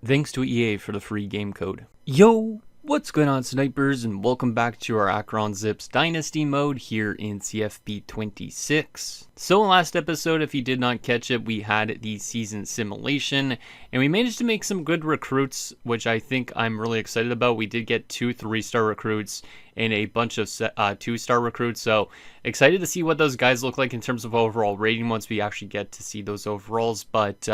Thanks to EA for the free game code. Yo, what's going on, snipers, and welcome back to our Akron Zips Dynasty mode here in CFB 26. So last episode, if you did not catch it, we had the season simulation, and we managed to make some good recruits, which I think I'm really excited about. We did get 2 3-star recruits and a bunch of 2-star recruits, so excited to see what those guys look like in terms of overall rating once we actually get to see those overalls. But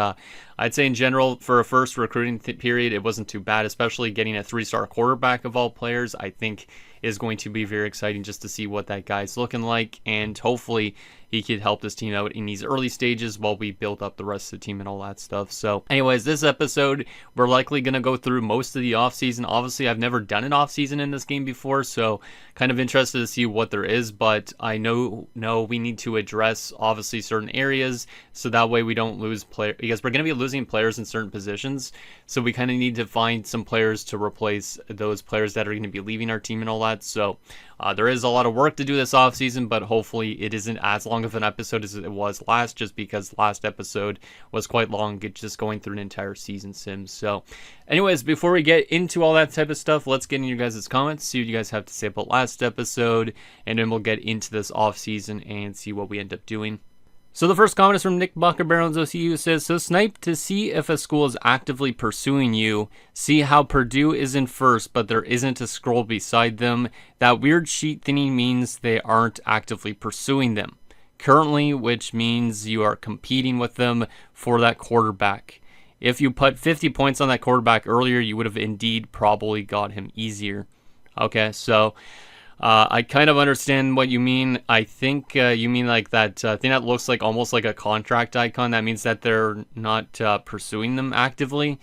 I'd say in general, for a first recruiting period, it wasn't too bad, especially getting a 3-star quarterback of all players. I think is going to be very exciting just to see what that guy's looking like, and hopefully he could help this team out in these early stages while we build up the rest of the team and all that stuff. So anyways, this episode, we're likely going to go through most of the offseason. Obviously, I've never done an offseason in this game before, so kind of interested to see what there is, but I know we need to address, obviously, certain areas, so that way we don't lose players, because we're going to be losing players in certain positions, so we kind of need to find some players to replace those players that are going to be leaving our team and all that. So there is a lot of work to do this offseason, but hopefully it isn't as long of an episode as it was last, just because last episode was quite long, just going through an entire season sim. So anyways, before we get into all that type of stuff, let's get into your guys' comments, see what you guys have to say about last episode, and then we'll get into this offseason and see what we end up doing. So the first comment is from Nick Barons OCU, says, so Snipe, to see if a school is actively pursuing you, see how Purdue is in first, but there isn't a scroll beside them. That weird sheet thinning means they aren't actively pursuing them currently, which means you are competing with them for that quarterback. If you put 50 points on that quarterback earlier, you would have indeed probably got him easier. Okay, so I kind of understand what you mean. I think you mean like that thing that looks like almost like a contract icon. That means that they're not pursuing them actively,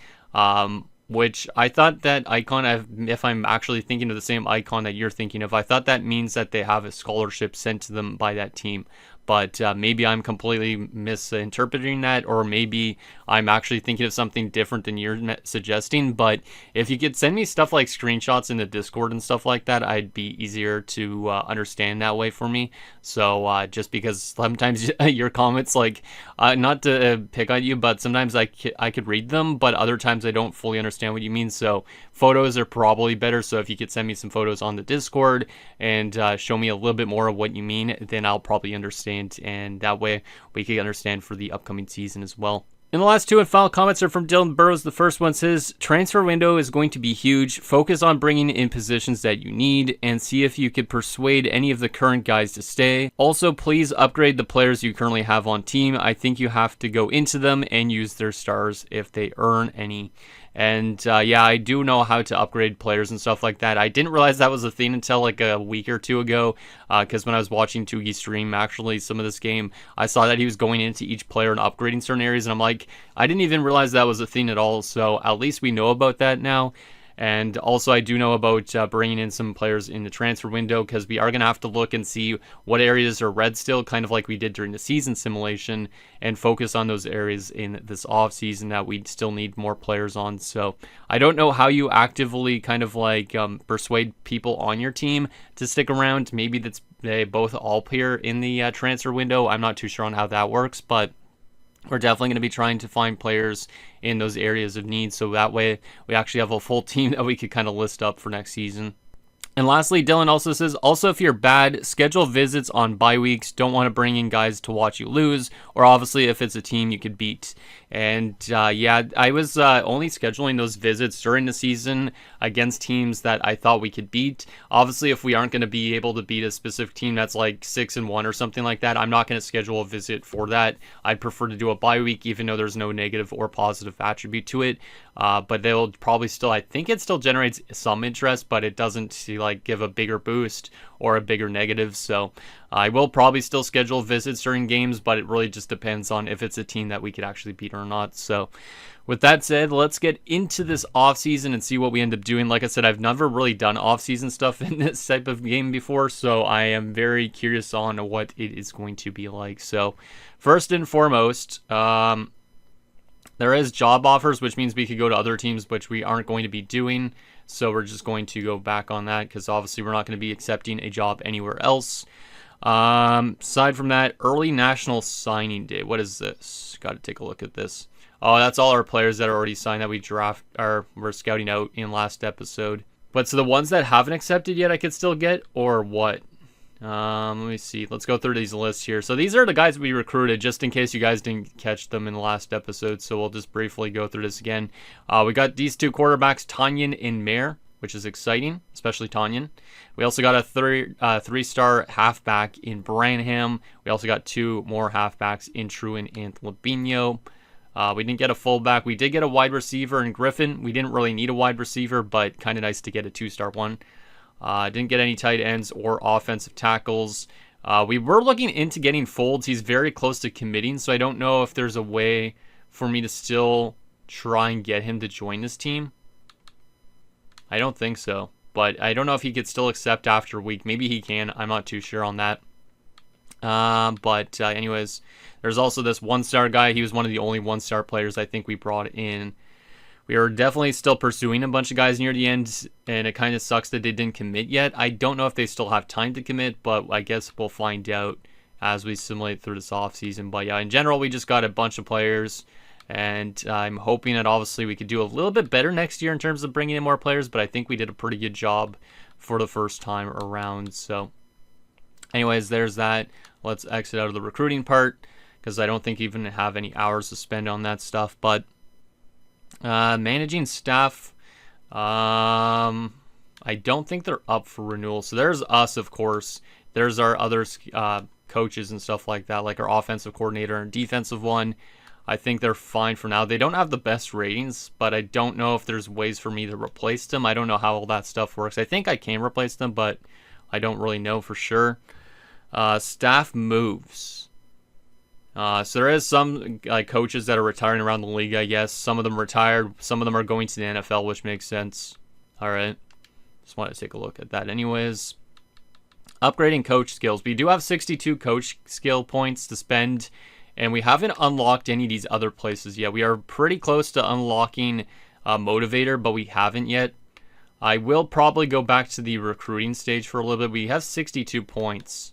which I thought that icon, if I'm actually thinking of the same icon that you're thinking of, I thought that means that they have a scholarship sent to them by that team. But maybe I'm completely misinterpreting that, or maybe I'm actually thinking of something different than you're suggesting. But if you could send me stuff like screenshots in the Discord and stuff like that, I'd be easier to understand that way for me. So just because sometimes your comments, like, not to pick on you, but sometimes I could read them, but other times I don't fully understand what you mean. So photos are probably better. So if you could send me some photos on the Discord and show me a little bit more of what you mean, then I'll probably understand, and that way we can understand for the upcoming season as well. And the last 2 and final comments are from Dylan Burrows. The first one says, transfer window is going to be huge. Focus on bringing in positions that you need and see if you could persuade any of the current guys to stay. Also, please upgrade the players you currently have on team. I think you have to go into them and use their stars if they earn any. And yeah, I do know how to upgrade players and stuff like that. I didn't realize that was a thing until like a week or 2 ago, because when I was watching Tugi stream actually some of this game, I saw that he was going into each player and upgrading certain areas, and I'm like, I didn't even realize that was a thing at all. So at least we know about that now. And also I do know about bringing in some players in the transfer window, because we are going to have to look and see what areas are red still, kind of like we did during the season simulation, and focus on those areas in this off season that we still need more players on. So I don't know how you actively kind of like persuade people on your team to stick around. Maybe that's they both all appear in the transfer window. I'm not too sure on how that works, but we're definitely going to be trying to find players in those areas of need, so that way we actually have a full team that we could kind of list up for next season. And lastly, Dylan also says, also if you're bad, schedule visits on bye weeks. Don't want to bring in guys to watch you lose, or obviously if it's a team you could beat. And yeah, I was only scheduling those visits during the season against teams that I thought we could beat. Obviously, if we aren't going to be able to beat a specific team that's like 6-1 or something like that, I'm not going to schedule a visit for that. I'd prefer to do a bye week, even though there's no negative or positive attribute to it. But they'll probably still, I think it still generates some interest, but it doesn't like give a bigger boost or a bigger negative. So I will probably still schedule visits during games, but it really just depends on if it's a team that we could actually beat or not. So with that said, let's get into this offseason and see what we end up doing. Like I said, I've never really done offseason stuff in this type of game before, so I am very curious on what it is going to be like. So first and foremost, there is job offers, which means we could go to other teams, which we aren't going to be doing. So we're just going to go back on that, because obviously we're not going to be accepting a job anywhere else. Aside from that, early national signing day. What is this? Got to take a look at this. Oh, that's all our players that are already signed that we're scouting out in last episode. But so the ones that haven't accepted yet I could still get, or what? Let me see. Let's go through these lists here. So these are the guys we recruited, just in case you guys didn't catch them in the last episode. So we'll just briefly go through this again. We got these 2 quarterbacks, Tanyan and Mayer, which is exciting, especially Tanyan. We also got a 3-star halfback in Branham. We also got 2 more halfbacks in Truin and Labino. We didn't get a fullback. We did get a wide receiver in Griffin. We didn't really need a wide receiver, but kind of nice to get a 2-star one. Didn't get any tight ends or offensive tackles. We were looking into getting Folds. He's very close to committing, so I don't know if there's a way for me to still try and get him to join this team. I don't think so, but I don't know if he could still accept after a week. Maybe he can. I'm not too sure on that. Anyways, there's also this 1-star guy. He was one of the only 1-star players I think we brought in. We are definitely still pursuing a bunch of guys near the end, and it kind of sucks that they didn't commit yet. I don't know if they still have time to commit, but I guess we'll find out as we simulate through this offseason. But yeah, in general, we just got a bunch of players, and I'm hoping that obviously we could do a little bit better next year in terms of bringing in more players, but I think we did a pretty good job for the first time around. So anyways, there's that. Let's exit out of the recruiting part, because I don't think you even have any hours to spend on that stuff. But managing staff, I don't think they're up for renewal. So there's us, of course. There's our other coaches and stuff like that, like our offensive coordinator and defensive one. I think they're fine for now. They don't have the best ratings, but I don't know if there's ways for me to replace them. I don't know how all that stuff works. I think I can replace them, but I don't really know for sure. Staff moves. So there is some coaches that are retiring around the league, I guess. Some of them retired. Some of them are going to the NFL, which makes sense. All right. Just want to take a look at that anyways. Upgrading coach skills. We do have 62 coach skill points to spend, and we haven't unlocked any of these other places yet. We are pretty close to unlocking Motivator, but we haven't yet. I will probably go back to the recruiting stage for a little bit. We have 62 points.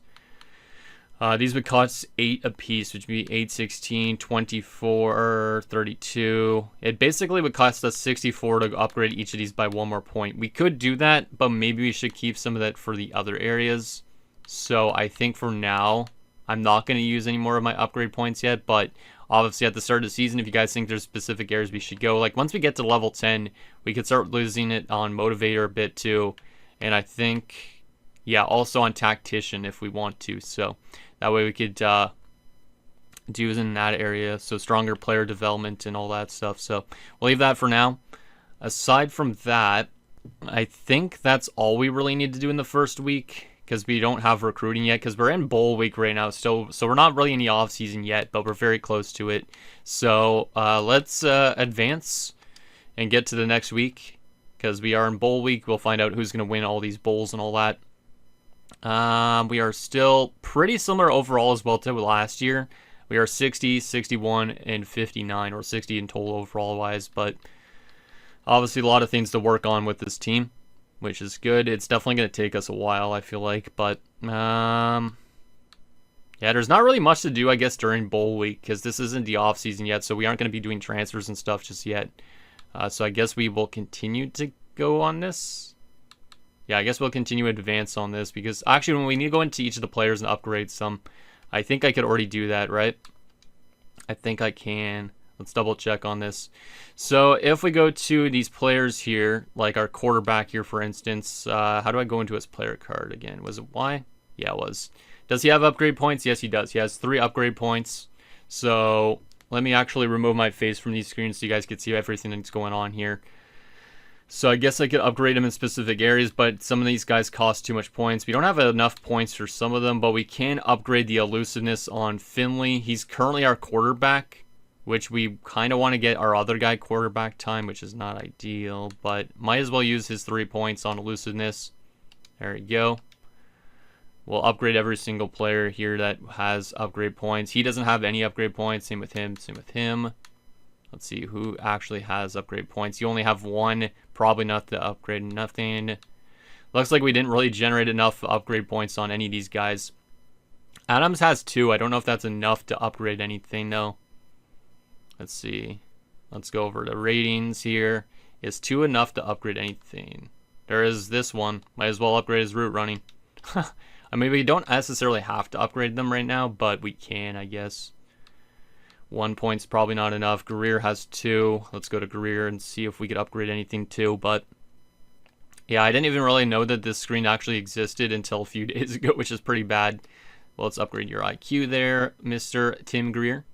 These would cost 8 apiece, which would be 8, 16, 24, 32. It basically would cost us 64 to upgrade each of these by 1 more point. We could do that, but maybe we should keep some of that for the other areas. So I think for now, I'm not going to use any more of my upgrade points yet, but obviously at the start of the season, if you guys think there's specific areas we should go, like once we get to level 10, we could start losing it on Motivator a bit too. And I think, yeah, also on Tactician if we want to. So that way we could do in that area. So stronger player development and all that stuff. So we'll leave that for now. Aside from that, I think that's all we really need to do in the first week, because we don't have recruiting yet, because we're in bowl week right now still. So we're not really in the off season yet, but we're very close to it. So let's advance and get to the next week, because we are in bowl week. We'll find out who's going to win all these bowls and all that. We are still pretty similar overall as well to last year. We are 60, 61, and 59, or 60 in total overall wise, but obviously a lot of things to work on with this team, which is good. It's definitely going to take us a while, I feel like, but yeah, there's not really much to do, I guess, during bowl week, because this isn't the off season yet, so we aren't going to be doing transfers and stuff just yet. So I guess we will continue to go on this. Yeah, I guess we'll continue to advance on this, because actually when we need to go into each of the players and upgrade some, I think I could already do that, right? I think I can. Let's double check on this. So if we go to these players here, like our quarterback here, for instance, how do I go into his player card again? Was it Y? Yeah, it was. Does he have upgrade points? Yes, he does. He has 3 upgrade points. So let me actually remove my face from these screens so you guys can see everything that's going on here. So I guess I could upgrade them in specific areas, but some of these guys cost too much points. We don't have enough points for some of them, but we can upgrade the elusiveness on Finley. He's currently our quarterback, which we kind of want to get our other guy quarterback time, which is not ideal, but might as well use his 3 points on elusiveness. There we go. We'll upgrade every single player here that has upgrade points. He doesn't have any upgrade points. Same with him. Same with him. Let's see who actually has upgrade points. You only have 1. Probably not to upgrade nothing. Looks like we didn't really generate enough upgrade points on any of these guys. Adams has 2. I don't know if that's enough to upgrade anything though. Let's see. Let's go over to ratings here. Is 2 enough to upgrade anything? There is this one. Might as well upgrade his route running. I mean, we don't necessarily have to upgrade them right now, but we can, I guess. 1 point's probably not enough. Greer has 2. Let's go to Greer and see if we could upgrade anything too. But yeah, I didn't even really know that this screen actually existed until a few days ago, which is pretty bad. Well, let's upgrade your IQ there, Mr. Tim Greer.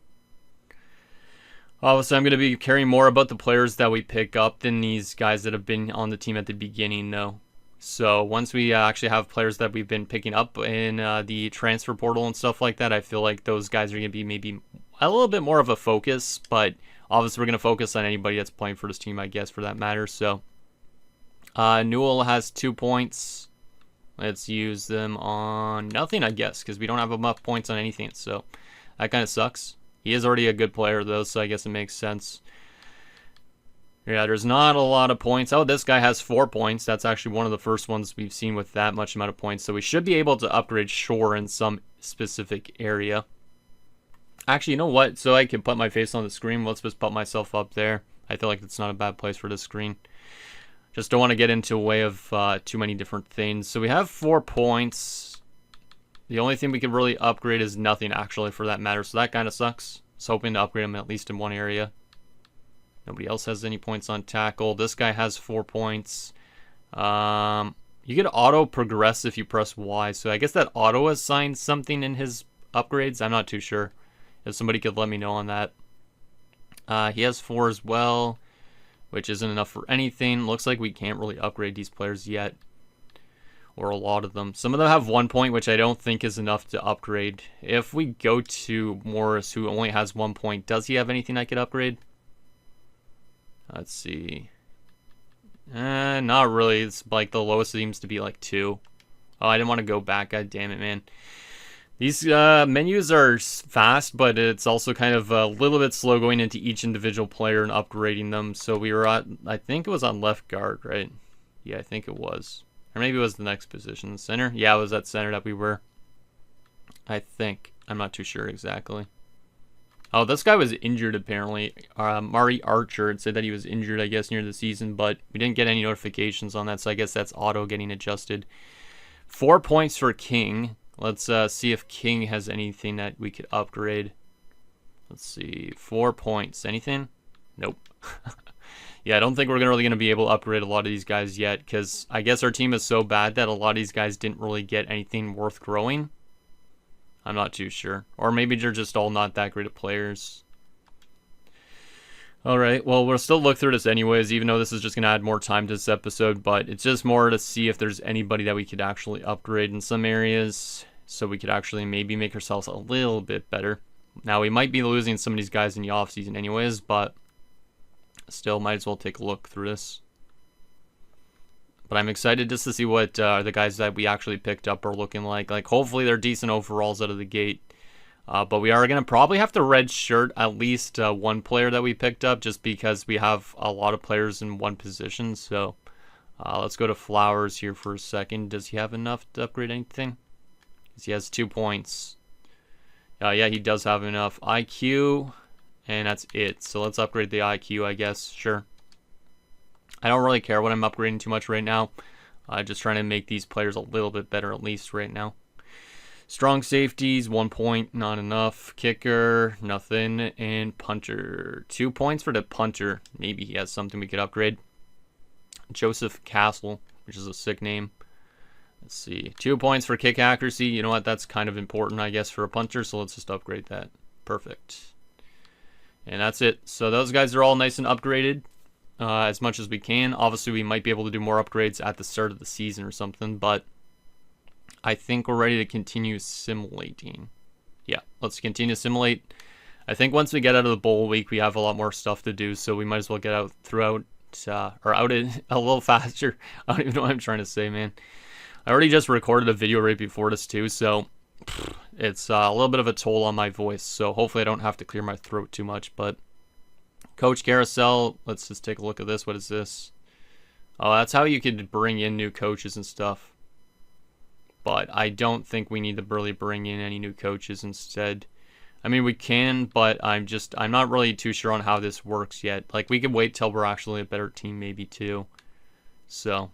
Obviously, I'm going to be caring more about the players that we pick up than these guys that have been on the team at the beginning, though. So once we actually have players that we've been picking up in the transfer portal and stuff like that, I feel like those guys are going to be maybe a little bit more of a focus. But obviously, we're going to focus on anybody that's playing for this team, I guess, for that matter. So Newell has 2 points. Let's use them on nothing, I guess, because we don't have enough points on anything. So that kind of sucks. He is already a good player, though, so I guess it makes sense. Yeah, there's not a lot of points. Oh, this guy has 4 points. That's actually one of the first ones we've seen with that much amount of points. So we should be able to upgrade Shore in some specific area. Actually, you know what? So I can put my face on the screen. Let's just put myself up there. I feel like it's not a bad place for this screen. Just don't want to get into a way of too many different things. So we have 4 points. The only thing we can really upgrade is nothing, actually, for that matter. So that kind of sucks. I was hoping to upgrade him at least in one area. Nobody else has any points on tackle. This guy has 4 points. You get auto progress if you press Y. So I guess that auto assigns something in his upgrades. I'm not too sure. If somebody could let me know on that. He has 4 as well, which isn't enough for anything. Looks like we can't really upgrade these players yet. Or a lot of them. Some of them have 1 point, which I don't think is enough to upgrade. If we go to Morris, who only has 1 point, does he have anything I could upgrade? Let's see. Not really. It's like the lowest seems to be like 2. Oh, I didn't want to go back. God damn it, man. These menus are fast, but it's also kind of a little bit slow going into each individual player and upgrading them. So we were at, I think it was on left guard, right? Yeah, I think it was. Or maybe it was the next position. Center? Yeah, it was at center that we were. I think. I'm not too sure exactly. Oh, this guy was injured apparently. Mari Archer, it said that he was injured, I guess, near the season, but we didn't get any notifications on that, so I guess that's auto getting adjusted. 4 points for King. Let's see if King has anything that we could upgrade. Let's see. 4 points. Anything? Nope. Yeah, I don't think we're really going to be able to upgrade a lot of these guys yet, because I guess our team is so bad that a lot of these guys didn't really get anything worth growing. I'm not too sure. Or maybe they're just all not that great of players. Alright, well, we'll still look through this anyways, even though this is just going to add more time to this episode, but it's just more to see if there's anybody that we could actually upgrade in some areas, so we could actually maybe make ourselves a little bit better. Now, we might be losing some of these guys in the offseason anyways, but still, might as well take a look through this. But I'm excited just to see what the guys that we actually picked up are looking like. Like, hopefully they're decent overalls out of the gate. But we are going to probably have to red shirt at least one player that we picked up, just because we have a lot of players in one position. So let's go to Flowers here for a second. Does he have enough to upgrade anything? Because he has 2 points. Yeah, he does have enough. IQ, and that's it. So let's upgrade the IQ, I guess. Sure. I don't really care what I'm upgrading too much right now. Just trying to make these players a little bit better, at least right now. Strong safeties, 1 point, not enough. Kicker, nothing. And punter, 2 points for the punter. Maybe he has something we could upgrade. Joseph Castle, which is a sick name. Let's see. 2 points for kick accuracy. You know what? That's kind of important, I guess, for a punter. So let's just upgrade that. Perfect. And that's it. So those guys are all nice and upgraded. As much as we can. Obviously, we might be able to do more upgrades at the start of the season or something, but I think we're ready to continue simulating. Yeah, let's continue to simulate. I think once we get out of the bowl week, we have a lot more stuff to do, so we might as well get out throughout, or out it a little faster. I don't even know what I'm trying to say, man. I already just recorded a video right before this too, so it's a little bit of a toll on my voice, so hopefully I don't have to clear my throat too much, but Coach Carousel, let's just take a look at this. What is this? Oh, that's how you could bring in new coaches and stuff. But I don't think we need to really bring in any new coaches instead. I mean, we can, but I'm not really too sure on how this works yet. Like, we could wait till we're actually a better team maybe too. So,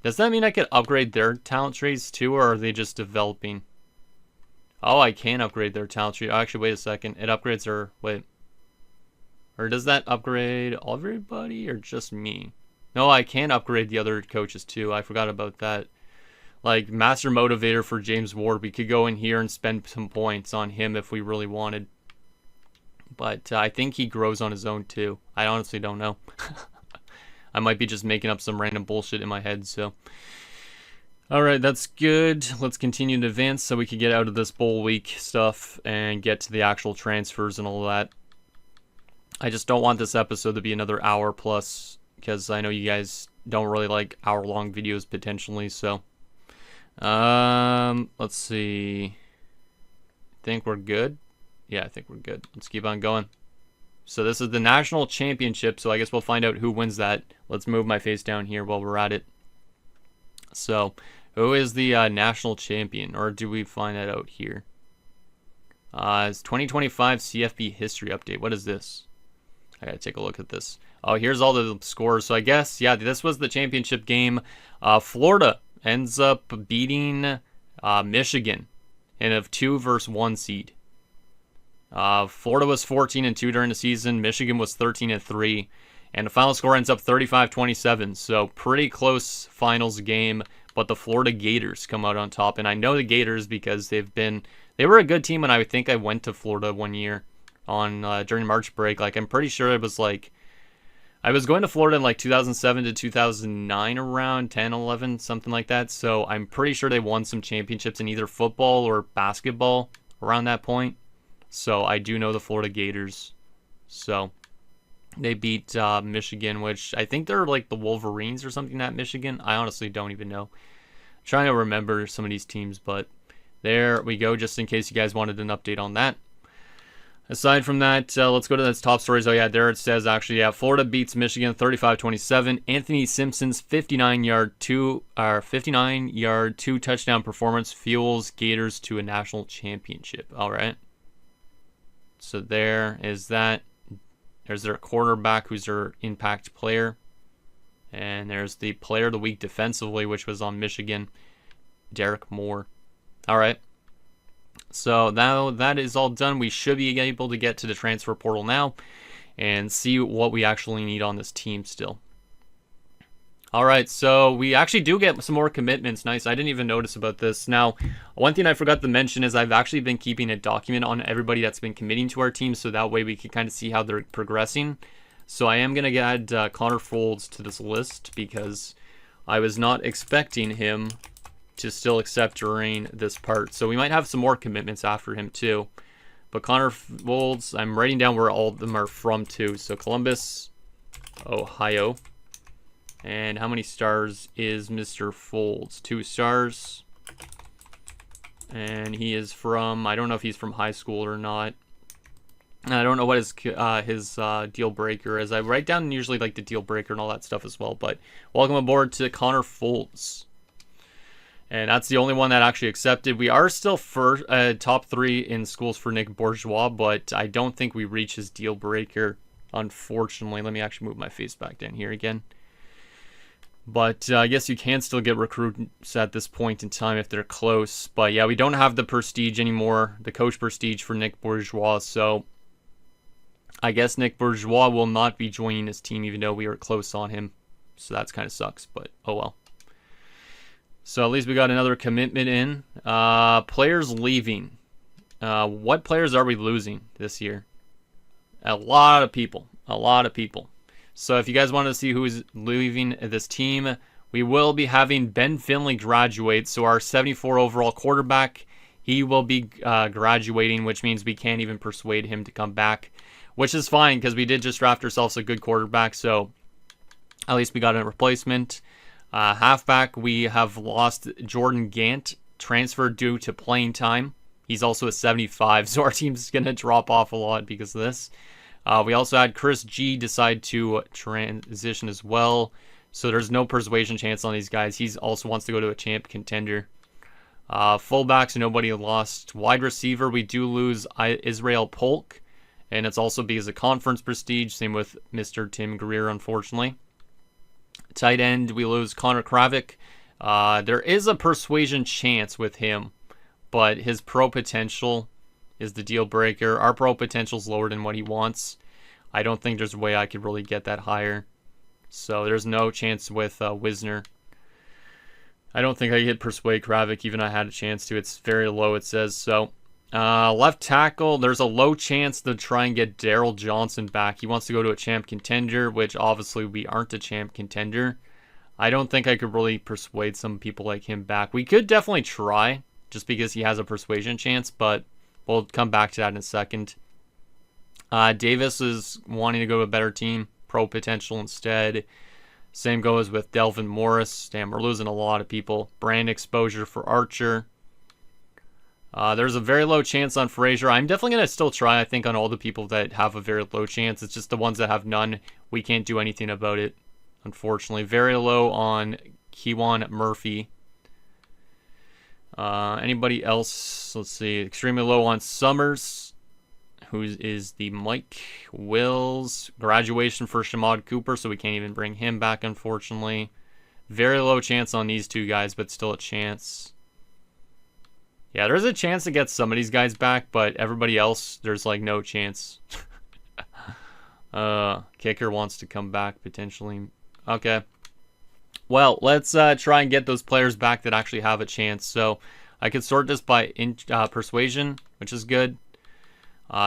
does that mean I could upgrade their talent trees too, or are they just developing? Oh, I can upgrade their talent tree. Oh, actually, wait a second. It upgrades their, wait. Or does that upgrade everybody or just me? No, I can upgrade the other coaches too. I forgot about that. Like, Master Motivator for James Ward. We could go in here and spend some points on him if we really wanted. But I think he grows on his own too. I honestly don't know. I might be just making up some random bullshit in my head, so. Alright, that's good. Let's continue to advance so we can get out of this bowl week stuff and get to the actual transfers and all that. I just don't want this episode to be another hour plus, because I know you guys don't really like hour-long videos potentially, so. Let's see. Think we're good? Yeah, I think we're good. Let's keep on going. So this is the national championship, so I guess we'll find out who wins that. Let's move my face down here while we're at it. So, who is the national champion? Or do we find that out here? It's 2025 CFB history update. What is this? I gotta take a look at this. Oh, here's all the scores. So I guess, yeah, this was the championship game. Florida ends up beating Michigan in a 2 versus 1 seed. Florida was 14-2 during the season. Michigan was 13-3. And the final score ends up 35-27. So pretty close finals game. But the Florida Gators come out on top. And I know the Gators because they were a good team when I think I went to Florida one year on during March break. Like, I'm pretty sure it was like, I was going to Florida in like 2007 to 2009 around, 10, 11, something like that. So I'm pretty sure they won some championships in either football or basketball around that point. So I do know the Florida Gators. So they beat Michigan, which I think they're like the Wolverines or something at Michigan. I honestly don't even know. I'm trying to remember some of these teams, but there we go, just in case you guys wanted an update on that. Aside from that, let's go to those top stories. Oh, yeah, there it says, actually, yeah, Florida beats Michigan 35-27. Anthony Simpson's 59-yard, two-touchdown performance fuels Gators to a national championship. All right. So there is that. There's their quarterback, who's their impact player. And there's the player of the week defensively, which was on Michigan, Derek Moore. All right. So now that is all done, we should be able to get to the transfer portal now and see what we actually need on this team still. All right, so we actually do get some more commitments. Nice. I didn't even notice about this. Now, one thing I forgot to mention is I've actually been keeping a document on everybody that's been committing to our team, so that way we can kind of see how they're progressing. So I am going to add Connor Folds to this list because I was not expecting him to still accept during this part. So we might have some more commitments after him too. But Connor Folds, I'm writing down where all of them are from too. So Columbus, Ohio. And how many stars is Mr. Folds? 2 stars. And he is from, I don't know if he's from high school or not. I don't know what his deal breaker is. I write down usually like the deal breaker and all that stuff as well. But welcome aboard to Connor Folds. And that's the only one that actually accepted. We are still top 3 in schools for Nick Bourgeois, but I don't think we reach his deal breaker, unfortunately. Let me actually move my face back down here again. But I guess you can still get recruits at this point in time if they're close. But yeah, we don't have the prestige anymore, the coach prestige for Nick Bourgeois. So I guess Nick Bourgeois will not be joining his team even though we were close on him. So that's kind of sucks, but oh well. So at least we got another commitment in. Players leaving. What players are we losing this year? A lot of people. A lot of people. So if you guys want to see who is leaving this team, we will be having Ben Finley graduate. So our 74 overall quarterback, he will be graduating, which means we can't even persuade him to come back, which is fine because we did just draft ourselves a good quarterback. So at least we got a replacement. Halfback, we have lost Jordan Gant, transferred due to playing time. He's also a 75, so our team's going to drop off a lot because of this. We also had Chris G decide to transition as well, so there's no persuasion chance on these guys. He also wants to go to a champ contender. Fullbacks, nobody lost. Wide receiver, we do lose Israel Polk, and it's also because of conference prestige. Same with Mr. Tim Greer, unfortunately. Tight end, we lose Connor Kravik. There is a persuasion chance with him, but his pro potential is the deal breaker. Our pro potential is lower than what he wants. I don't think there's a way I could really get that higher. So there's no chance with Wisner. I don't think I could persuade Kravik even if I had a chance to. It's very low, it says. So left tackle, there's a low chance to try and get Daryl Johnson back. He wants to go to a champ contender, which obviously we aren't a champ contender. I don't think I could really persuade some people like him back. We could definitely try, just because he has a persuasion chance, but we'll come back to that in a second. Davis is wanting to go to a better team, pro potential instead. Same goes with Delvin Morris. Damn, we're losing a lot of people. Brand exposure for Archer. There's a very low chance on Frazier. I'm definitely going to still try, I think, on all the people that have a very low chance. It's just the ones that have none. We can't do anything about it, unfortunately. Very low on Kewan Murphy. Anybody else? Let's see. Extremely low on Summers, who is the Mike Wills. Graduation for Shamad Cooper, so we can't even bring him back, unfortunately. Very low chance on these two guys, but still a chance. Yeah, there's a chance to get some of these guys back, but everybody else, there's like no chance. Kicker wants to come back, potentially. Okay. Well, let's try and get those players back that actually have a chance. So I could sort this by persuasion, which is good.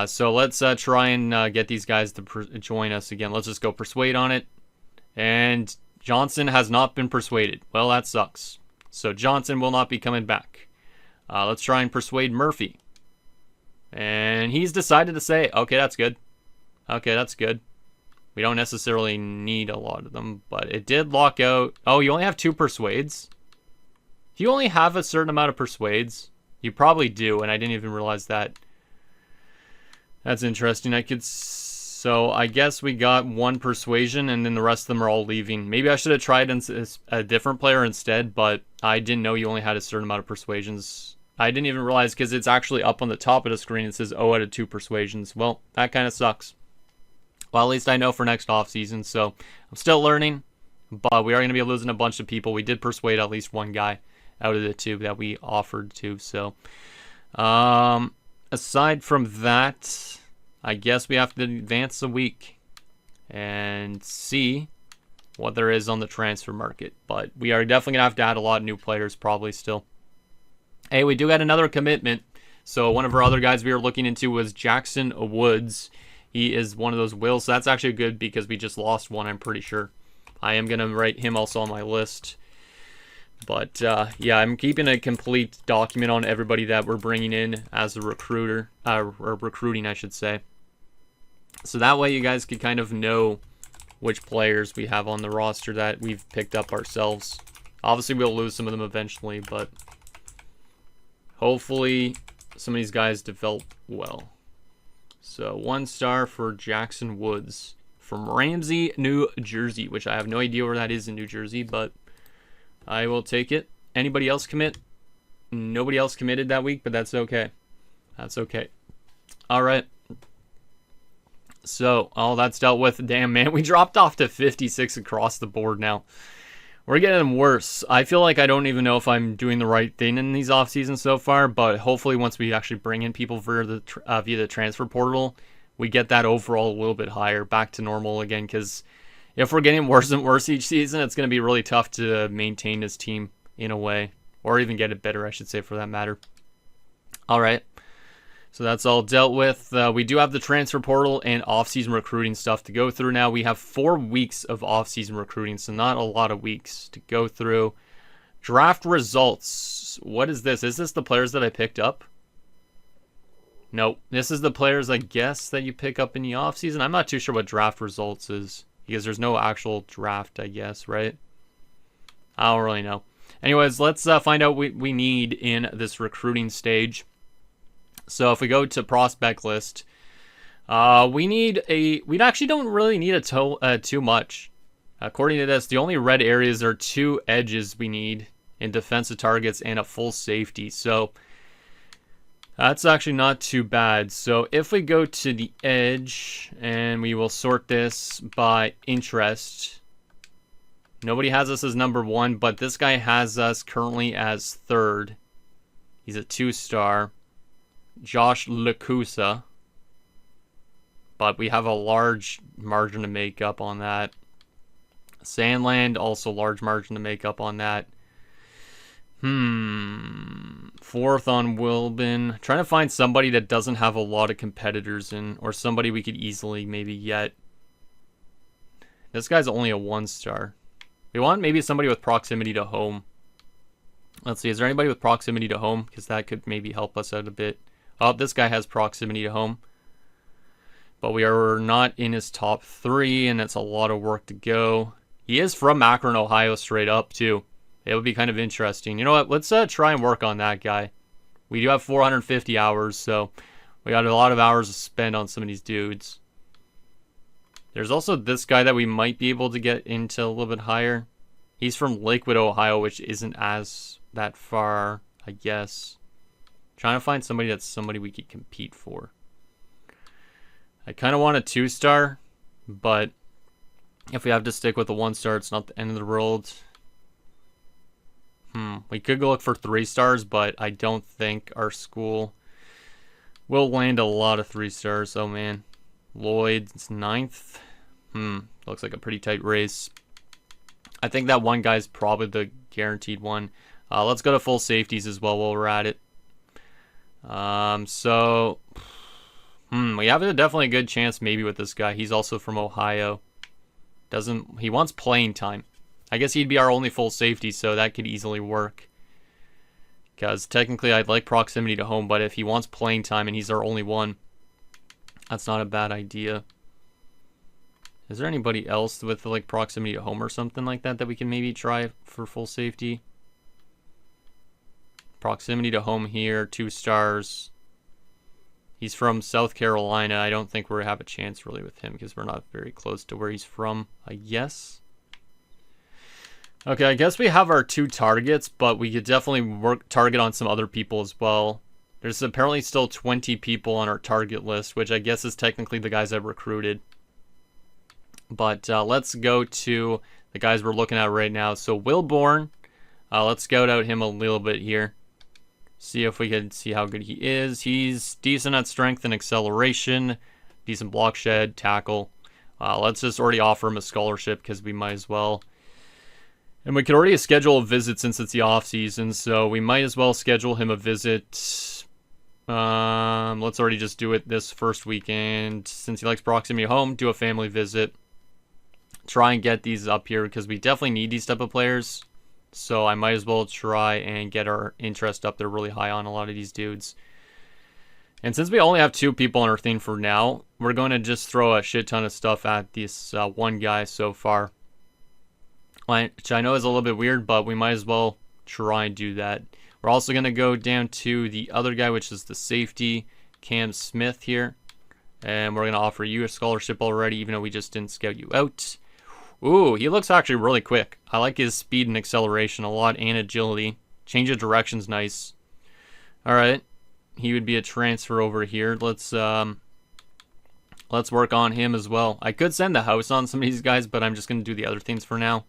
So let's try and get these guys to join us again. Let's just go persuade on it. And Johnson has not been persuaded. Well, that sucks. So Johnson will not be coming back. Let's try and persuade Murphy. And he's decided to say, okay, that's good. Okay, that's good. We don't necessarily need a lot of them, but it did lock out. Oh, you only have 2 persuades? Do you only have a certain amount of persuades? You probably do, and I didn't even realize that. That's interesting. So I guess we got 1 persuasion, and then the rest of them are all leaving. Maybe I should have tried a different player instead, but I didn't know you only had a certain amount of persuasions. I didn't even realize because it's actually up on the top of the screen. It says 0 out of 2 persuasions. Well, that kind of sucks. Well, at least I know for next offseason, so I'm still learning, but we are going to be losing a bunch of people. We did persuade at least 1 guy out of the 2 that we offered to, so aside from that, I guess we have to advance a week and see what there is on the transfer market, but we are definitely going to have to add a lot of new players probably still. Hey, we do got another commitment. So one of our other guys we were looking into was Jackson Woods. He is one of those wills, so that's actually good because we just lost one, I'm pretty sure. I am going to write him also on my list. But, yeah, I'm keeping a complete document on everybody that we're bringing in as a recruiter, or recruiting, I should say. So that way you guys can kind of know which players we have on the roster that we've picked up ourselves. Obviously, we'll lose some of them eventually, but hopefully some of these guys develop well. So 1 star for Jackson Woods from Ramsey, New Jersey, which I have no idea where that is in New Jersey, but I will take it. Anybody else commit? Nobody else committed that week, but that's okay. That's okay. All right. So, all that's dealt with. Damn, man, we dropped off to 56 across the board now. We're getting worse. I feel like I don't even know if I'm doing the right thing in these off seasons so far, but hopefully once we actually bring in people via the transfer portal, we get that overall a little bit higher, back to normal again, because if we're getting worse and worse each season, it's going to be really tough to maintain this team in a way, or even get it better, I should say, for that matter. All right. So that's all dealt with. We do have the transfer portal and off-season recruiting stuff to go through now. We have 4 weeks of off-season recruiting, so not a lot of weeks to go through. Draft results. What is this? Is this the players that I picked up? No. This is the players, I guess, that you pick up in the off-season. I'm not too sure what draft results is, because there's no actual draft, I guess, right? I don't really know. Anyways, let's find out what we need in this recruiting stage. So if we go to prospect list, we actually don't really need too much. According to this, the only red areas are 2 edges we need. in defensive targets and a full safety. So that's actually not too bad. So if we go to the edge and we will sort this by interest, nobody has us as number 1, but this guy has us currently as 3rd. He's a 2-star. Josh Lacusa. But we have a large margin to make up on that. Sandland, also large margin to make up on that. 4th on Wilbin. Trying to find somebody that doesn't have a lot of competitors in, or somebody we could easily maybe get. This guy's only a 1-star. We want maybe somebody with proximity to home. Let's see, is there anybody with proximity to home? Because that could maybe help us out a bit. Oh, this guy has proximity to home. But we are not in his top 3, and it's a lot of work to go. He is from Akron, Ohio, straight up, too. It would be kind of interesting. You know what? Let's try and work on that guy. We do have 450 hours, so we got a lot of hours to spend on some of these dudes. There's also this guy that we might be able to get into a little bit higher. He's from Lakewood, Ohio, which isn't as that far, I guess. Trying to find somebody that's somebody we could compete for. I kind of want a 2-star, but if we have to stick with a 1-star, it's not the end of the world. We could go look for 3-stars, but I don't think our school will land a lot of 3-stars. Oh, man. Lloyd's 9th. Looks like a pretty tight race. I think that one guy's probably the guaranteed one. Let's go to full safeties as well while we're at it. We have definitely a good chance maybe with this guy. He's also from Ohio. He wants playing time. I guess he'd be our only full safety, so that could easily work. Because technically I'd like proximity to home, but if he wants playing time and he's our only one, that's not a bad idea. Is there anybody else with like proximity to home or something like that that we can maybe try for full safety? Proximity to home here, 2-stars. He's from South Carolina. I don't think we're going to have a chance really with him because we're not very close to where he's from, I guess. Okay, I guess we have our 2 targets, but we could definitely target on some other people as well. There's apparently still 20 people on our target list, which I guess is technically the guys I've recruited. But let's go to the guys we're looking at right now. So Wilborn, let's scout out him a little bit here. See if we can see how good he is. He's decent at strength and acceleration. Decent block shed, tackle. Let's just already offer him a scholarship because we might as well. And we could already schedule a visit since it's the off-season, so we might as well schedule him a visit. Let's already just do it this first weekend. Since he likes proximity to home, do a family visit. Try and get these up here because we definitely need these type of players. So I might as well try and get our interest up there really high on a lot of these dudes. And since we only have 2 people on our thing for now, we're going to just throw a shit ton of stuff at this one guy so far. Which I know is a little bit weird, but we might as well try and do that. We're also going to go down to the other guy, which is the safety, Cam Smith here. And we're going to offer you a scholarship already, even though we just didn't scout you out. Ooh, he looks actually really quick. I like his speed and acceleration a lot, and agility. Change of direction's nice. Alright, he would be a transfer over here. Let's work on him as well. I could send the house on some of these guys, but I'm just going to do the other things for now.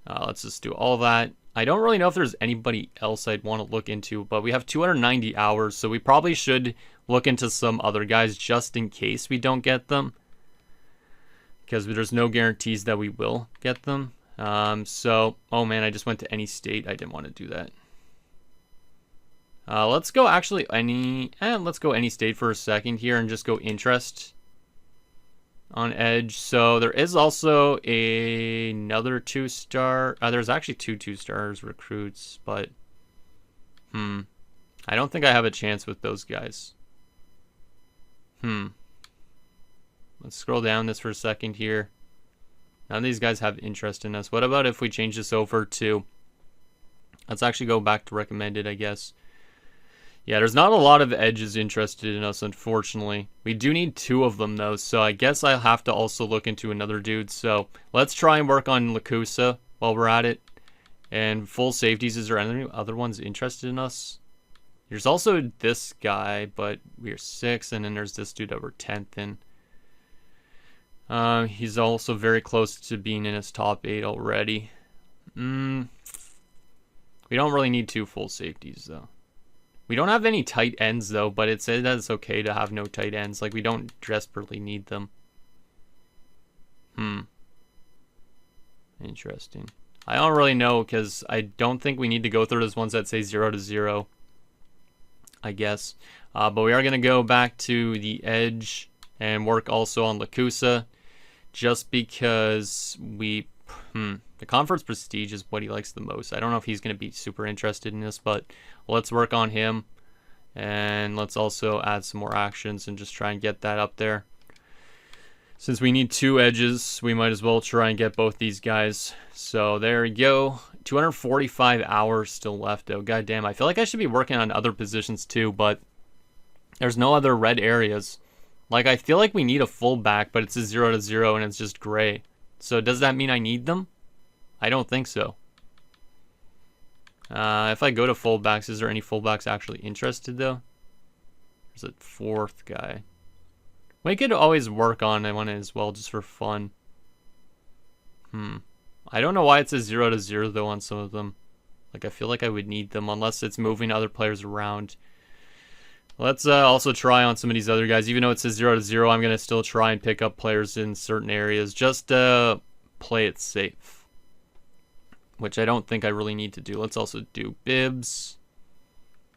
Let's just do all that. I don't really know if there's anybody else I'd want to look into, but we have 290 hours, so we probably should look into some other guys just in case we don't get them. Because there's no guarantees that we will get them. Oh man, I just went to any state. I didn't want to do that. Let's go actually let's go any state for a second here and just go interest on edge. So there is also another 2-star. There's actually 2 2-stars recruits, but I don't think I have a chance with those guys. Let's scroll down this for a second here. None of these guys have interest in us. What about if we change this over to... Let's actually go back to recommended, I guess. Yeah, there's not a lot of edges interested in us, unfortunately. We do need 2 of them, though, so I guess I'll have to also look into another dude. So let's try and work on Lacusa while we're at it. And full safeties, is there any other ones interested in us? There's also this guy, but we're 6th, and then there's this dude that we're 10th in. He's also very close to being in his top 8 already. We don't really need 2 full safeties, though. We don't have any tight ends, though, but it says that it's okay to have no tight ends. Like, we don't desperately need them. Interesting. I don't really know, because I don't think we need to go through those ones that say 0 to 0, I guess. But we are going to go back to the edge and work also on Lakusa, just because we... the conference prestige is what he likes the most. I don't know if he's going to be super interested in this, but let's work on him. And let's also add some more actions and just try and get that up there. Since we need 2 edges, we might as well try and get both these guys. So there we go. 245 hours still left, though. God damn, I feel like I should be working on other positions too, but there's no other red areas. Like, I feel like we need a fullback, but it's a 0 to 0 and it's just gray. So does that mean I need them? I don't think so. If I go to fullbacks, is there any fullbacks actually interested, though? There's a 4th guy. We could always work on one as well, just for fun. I don't know why it's a 0 to 0, though, on some of them. Like, I feel like I would need them, unless it's moving other players around. Let's also try on some of these other guys. Even though it's a 0 to 0, I'm going to still try and pick up players in certain areas. Just play it safe. Which I don't think I really need to do. Let's also do bibs.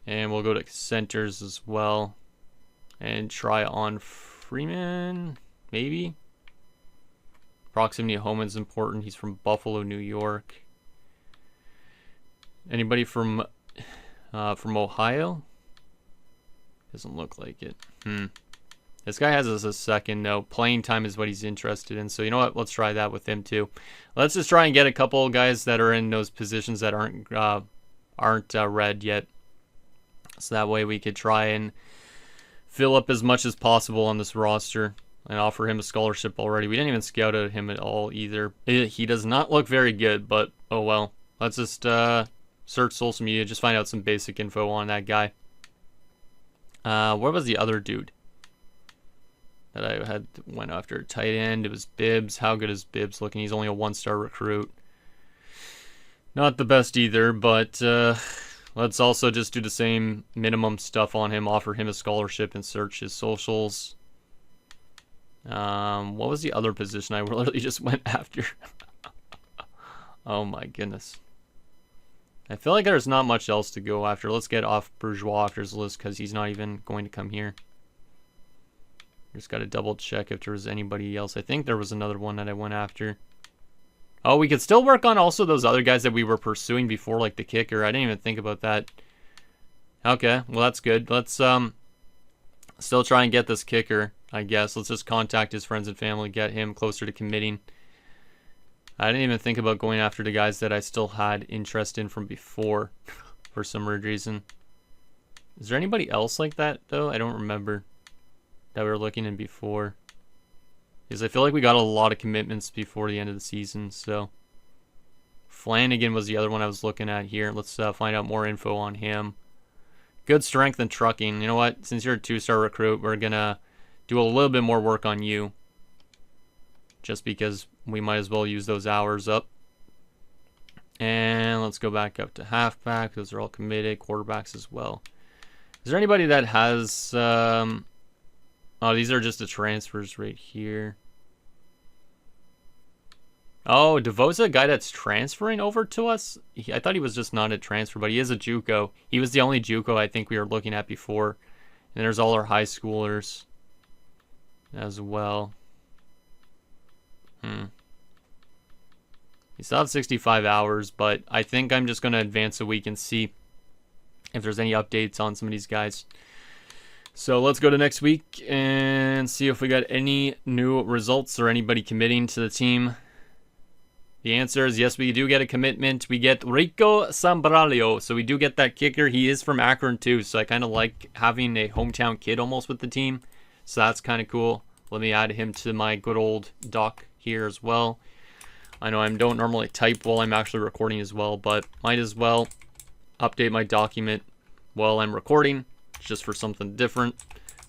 And we'll go to centers as well. And try on Freeman, maybe? Proximity to home is important. He's from Buffalo, New York. Anybody from Ohio? Doesn't look like it. This guy has us a second, though. Playing time is what he's interested in. So you know what? Let's try that with him too. Let's just try and get a couple of guys that are in those positions that aren't red yet. So that way we could try and fill up as much as possible on this roster and offer him a scholarship already. We didn't even scout at him at all either. He does not look very good, but oh well. Let's just search social media, just find out some basic info on that guy. Where was the other dude that I went after? Tight end. It was Bibbs. How good is Bibbs looking? He's only a 1-star recruit. Not the best either, but let's also just do the same minimum stuff on him. Offer him a scholarship and search his socials. What was the other position I literally just went after? Oh my goodness. I feel like there's not much else to go after. Let's get off Bourgeois after his list because he's not even going to come here. Just got to double check if there was anybody else. I think there was another one that I went after. Oh, we could still work on also those other guys that we were pursuing before, like the kicker. I didn't even think about that. Okay, well that's good. Let's still try and get this kicker, I guess. Let's just contact his friends and family, get him closer to committing. I didn't even think about going after the guys that I still had interest in from before for some weird reason. Is there anybody else like that, though? I don't remember that we were looking in before. Because I feel like we got a lot of commitments before the end of the season, so. Flanagan was the other one I was looking at here. Let's find out more info on him. Good strength and trucking. You know what? Since you're a 2-star recruit, we're going to do a little bit more work on you. Just because we might as well use those hours up. And let's go back up to halfback. Those are all committed. Quarterbacks as well. Is there anybody that has... oh, these are just the transfers right here. Oh, DeVoe's a guy that's transferring over to us? I thought he was just not a transfer, but he is a JUCO. He was the only JUCO I think we were looking at before. And there's all our high schoolers as well. He still has 65 hours, but I think I'm just going to advance a week and see if there's any updates on some of these guys. So let's go to next week and see if we got any new results or anybody committing to the team. The answer is yes, we do get a commitment. We get Rico Sambraglio, so we do get that kicker. He is from Akron too, so I kind of like having a hometown kid almost with the team. So that's kind of cool. Let me add him to my good old doc here as well. I know I don't normally type while I'm actually recording as well, but might as well update my document while I'm recording, just for something different.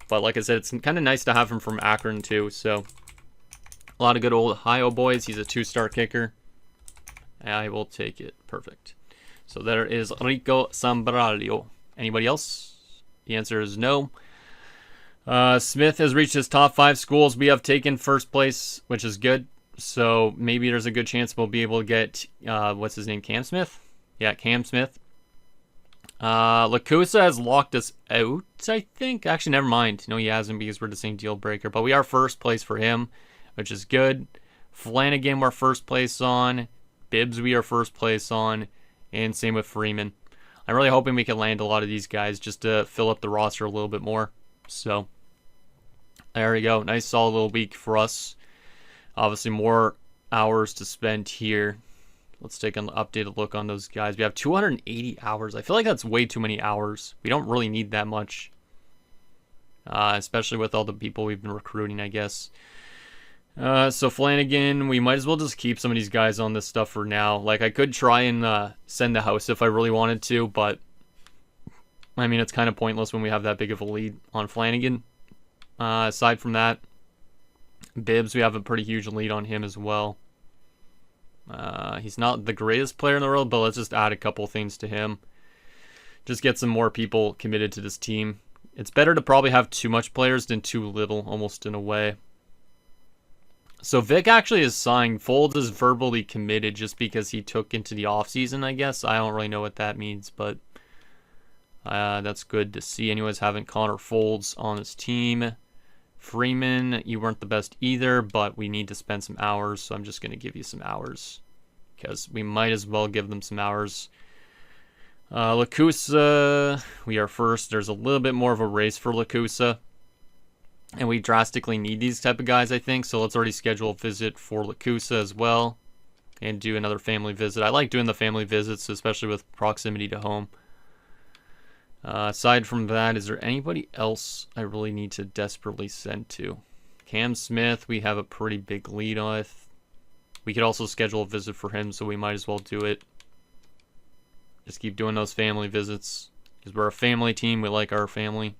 But like I said, it's kind of nice to have him from Akron too, so a lot of good old Ohio boys. He's a 2-star kicker. I will take it. Perfect. So there is Rico Sambraglio. Anybody else? The answer is no. Smith has reached his top 5 schools. We have taken first place, which is good. So maybe there's a good chance we'll be able to get, what's his name, Cam Smith? Yeah, Cam Smith. Lacusa has locked us out, I think. Actually, never mind. No, he hasn't because we're the same deal breaker. But we are first place for him, which is good. Flanagan, we're first place on. Bibbs, we are first place on. And same with Freeman. I'm really hoping we can land a lot of these guys just to fill up the roster a little bit more. So, there we go. Nice solid little week for us. Obviously, more hours to spend here. Let's take an updated look on those guys. We have 280 hours. I feel like that's way too many hours. We don't really need that much. Especially with all the people we've been recruiting, I guess. So Flanagan, we might as well just keep some of these guys on this stuff for now. Like, I could try and send the house if I really wanted to, but I mean, it's kind of pointless when we have that big of a lead on Flanagan. Aside from that, Bibbs, we have a pretty huge lead on him as well. He's not the greatest player in the world, but let's just add a couple things to him. Just get some more people committed to this team. It's better to probably have too much players than too little, almost in a way. So Vic actually is signed. Folds is verbally committed just because he took into the offseason, I guess. I don't really know what that means, but that's good to see. Anyways, having Connor Folds on his team. Freeman, you weren't the best either, but we need to spend some hours, so I'm just going to give you some hours because we might as well give them some hours. Lacusa, we are first. There's a little bit more of a race for Lacusa, and we drastically need these type of guys, I think, so let's already schedule a visit for Lacusa as well and do another family visit. I like doing the family visits, especially with proximity to home. Aside from that, is there anybody else I really need to desperately send to? Cam Smith, we have a pretty big lead on it. We could also schedule a visit for him, so we might as well do it. Just keep doing those family visits. Because we're a family team, we like our family.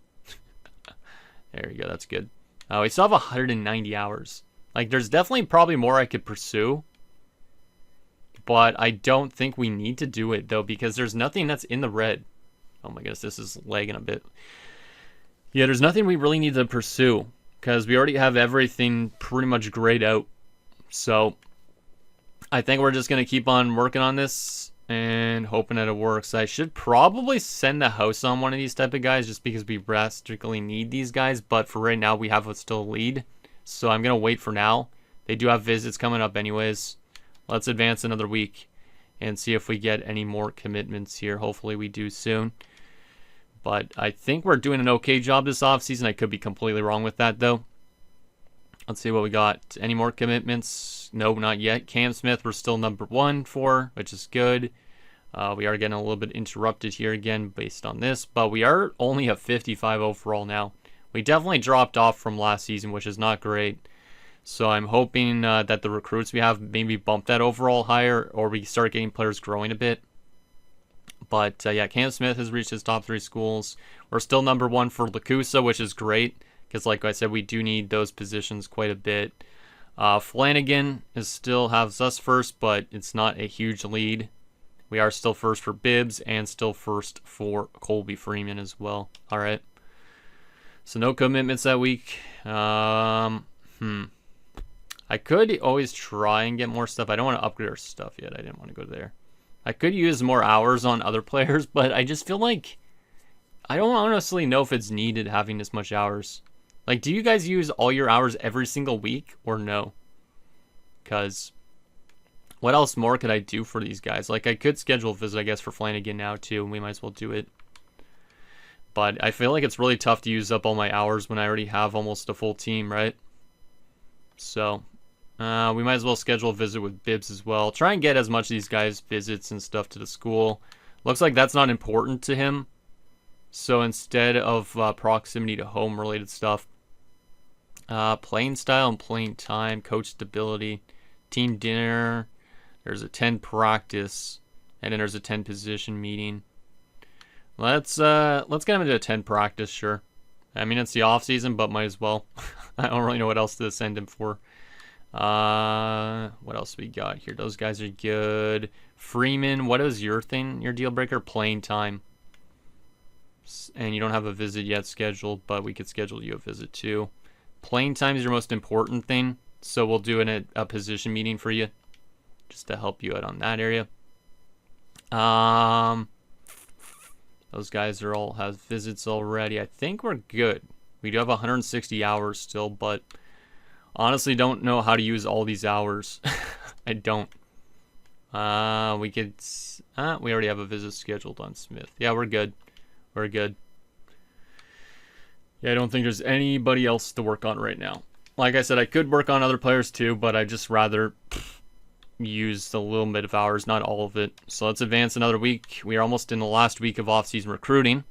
There you go, that's good. We still have 190 hours. Like, there's definitely probably more I could pursue. But I don't think we need to do it, though, because there's nothing that's in the red. Oh my goodness, this is lagging a bit. Yeah, there's nothing we really need to pursue because we already have everything pretty much grayed out. So I think we're just going to keep on working on this and hoping that it works. I should probably send the house on one of these type of guys just because we drastically need these guys. But for right now, we have a still lead. So I'm going to wait for now. They do have visits coming up anyways. Let's advance another week and see if we get any more commitments here. Hopefully we do soon. But I think we're doing an okay job this offseason. I could be completely wrong with that, though. Let's see what we got. Any more commitments? No, not yet. Cam Smith, we're still number 1 for, which is good. We are getting a little bit interrupted here again based on this. But we are only at 55 overall now. We definitely dropped off from last season, which is not great. So I'm hoping that the recruits we have maybe bump that overall higher, or we start getting players growing a bit. But yeah, Cam Smith has reached his top 3 schools. We're still number 1 for Lacusa, which is great. Because like I said, we do need those positions quite a bit. Flanagan still has us first, but it's not a huge lead. We are still first for Bibbs and still first for Colby Freeman as well. All right. So no commitments that week. I could always try and get more stuff. I don't want to upgrade our stuff yet. I didn't want to go there. I could use more hours on other players, but I just feel like I don't honestly know if it's needed having this much hours. Like, do you guys use all your hours every single week or no? Because what else more could I do for these guys? Like, I could schedule a visit, I guess, for Flanagan now, too, and we might as well do it. But I feel like it's really tough to use up all my hours when I already have almost a full team, right? So we might as well schedule a visit with Bibbs as well. Try and get as much of these guys' visits and stuff to the school. Looks like that's not important to him. So instead of proximity to home related stuff, playing style and playing time, coach stability, team dinner, There's a 10 practice, and then there's a 10 position meeting. Let's get him into a 10 practice, sure. I mean, it's the off season, but might as well. I don't really know what else to send him for. What else we got here? Those guys are good. Freeman, what is your thing? Your deal breaker? Playing time. And you don't have a visit yet scheduled, but we could schedule you a visit too. Playing time is your most important thing, so we'll do a position meeting for you, just to help you out on that area. Those guys are all have visits already. I think we're good. We do have 160 hours still, but honestly don't know how to use all these hours. I don't. We could. We already have a visit scheduled on Smith. Yeah, we're good. We're good. Yeah, I don't think there's anybody else to work on right now. Like I said, I could work on other players too, but I'd just rather use a little bit of hours, not all of it. So let's advance another week. We are almost in the last week of off-season recruiting.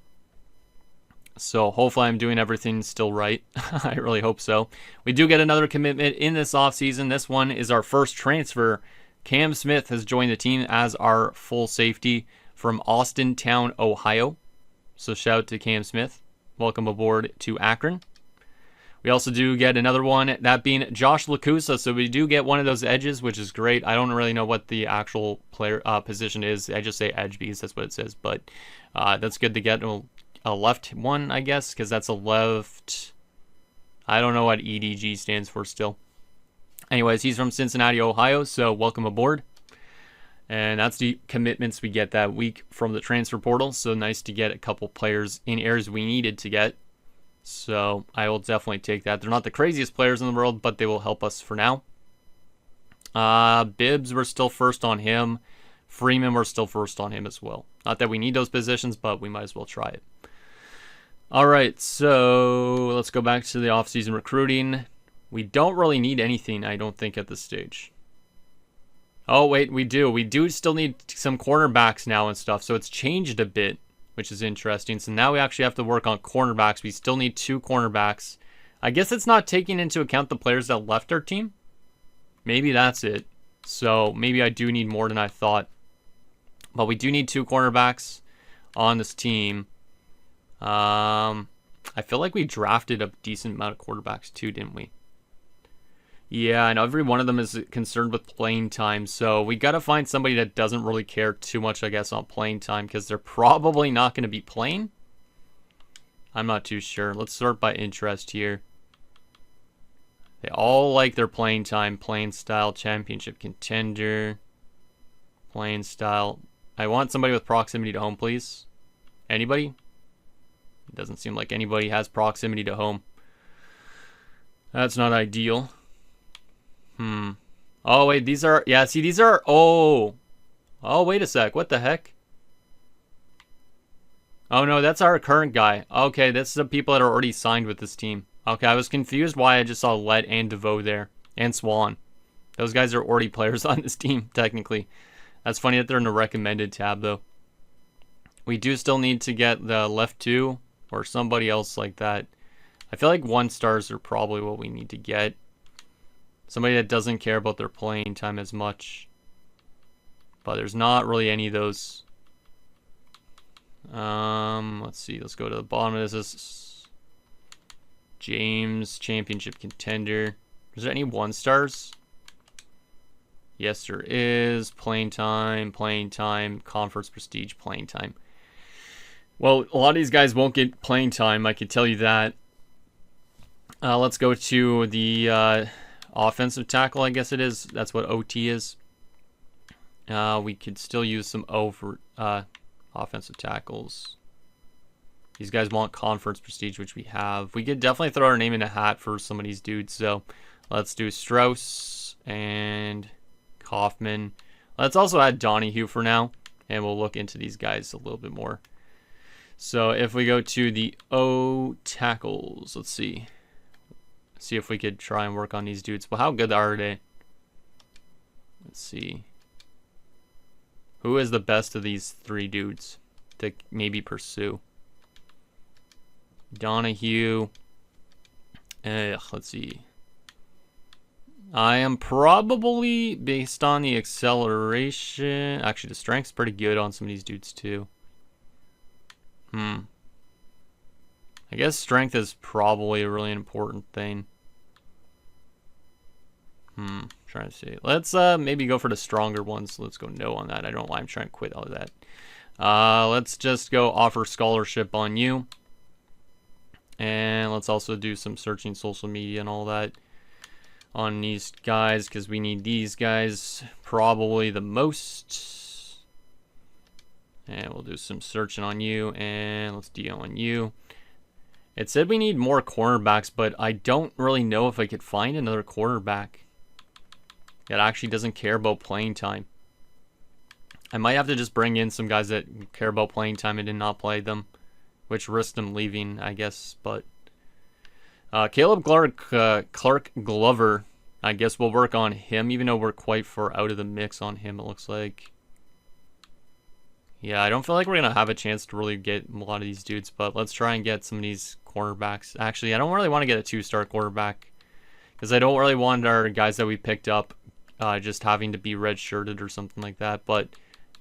So hopefully I'm doing everything still right. I really hope so. We do get another commitment in this offseason. This one is our first transfer. Cam Smith has joined the team as our full safety from Austintown, Ohio. So shout out to Cam Smith. Welcome aboard to Akron. We also do get another one, that being Josh Lacusa. So we do get one of those edges, which is great. I don't really know what the actual player position is. I just say edge because that's what it says. But that's good to get a left one, I guess, because that's a left. I don't know what EDG stands for still. Anyways, he's from Cincinnati, Ohio. So welcome aboard. And that's the commitments we get that week from the transfer portal. So nice to get a couple players in areas we needed to get. So I will definitely take that. They're not the craziest players in the world, but they will help us for now. Bibbs, we're still first on him. Freeman, we're still first on him as well. Not that we need those positions, but we might as well try it. All right, so let's go back to the offseason recruiting. We don't really need anything, I don't think, at this stage. Oh, wait, we do. We do still need some cornerbacks now and stuff, so it's changed a bit, which is interesting. So now we actually have to work on cornerbacks. We still need 2 cornerbacks. I guess it's not taking into account the players that left our team. Maybe that's it. So maybe I do need more than I thought. But we do need 2 cornerbacks on this team. I feel like we drafted a decent amount of quarterbacks too, didn't we? Yeah, I know every one of them is concerned with playing time, so we got to find somebody that doesn't really care too much, I guess, on playing time, because they're probably not going to be playing. I'm not too sure. Let's sort by interest here. They all like their playing time, playing style, championship contender, playing style. I want somebody with proximity to home, please. Anybody? It doesn't seem like anybody has proximity to home. That's not ideal. Oh, wait, these are... Yeah, see, these are... Oh, wait a sec. What the heck? Oh, no, that's our current guy. Okay, that's the people that are already signed with this team. Okay, I was confused why I just saw Lett and DeVoe there. And Swan. Those guys are already players on this team, technically. That's funny that they're in the recommended tab, though. We do still need to get the left 2 or somebody else like that. I feel like 1 stars are probably what we need to get. Somebody that doesn't care about their playing time as much. But there's not really any of those. Let's see. Let's go to the bottom of this. This is James, championship contender. Is there any 1 stars? Yes, there is. Playing time, conference prestige, playing time. Well, a lot of these guys won't get playing time. I can tell you that. Let's go to the offensive tackle, I guess it is. That's what OT is. We could still use some offensive tackles. These guys want conference prestige, which we have. We could definitely throw our name in a hat for some of these dudes. So let's do Strauss and Kaufman. Let's also add Donahue for now, and we'll look into these guys a little bit more. So if we go to the O tackles, let's see. See if we could try and work on these dudes. Well, how good are they? Let's see. Who is the best of these 3 dudes to maybe pursue? Donahue. Let's see. I am probably, based on the acceleration... Actually, the strength's pretty good on some of these dudes, too. I guess strength is probably a really important thing. Trying to see. Let's maybe go for the stronger ones. Let's go no on that. I don't know why I'm trying to quit all of that. Let's just go offer scholarship on you. And let's also do some searching social media and all that on these guys, because we need these guys probably the most. And we'll do some searching on you, and let's deal on you. It said we need more cornerbacks, but I don't really know if I could find another quarterback that actually doesn't care about playing time. I might have to just bring in some guys that care about playing time and did not play them, which risked them leaving, I guess. But Caleb Clark Glover, I guess we'll work on him, even though we're quite far out of the mix on him, it looks like. Yeah, I don't feel like we're going to have a chance to really get a lot of these dudes, but let's try and get some of these cornerbacks. Actually, I don't really want to get a 2-star quarterback, because I don't really want our guys that we picked up just having to be red-shirted or something like that. But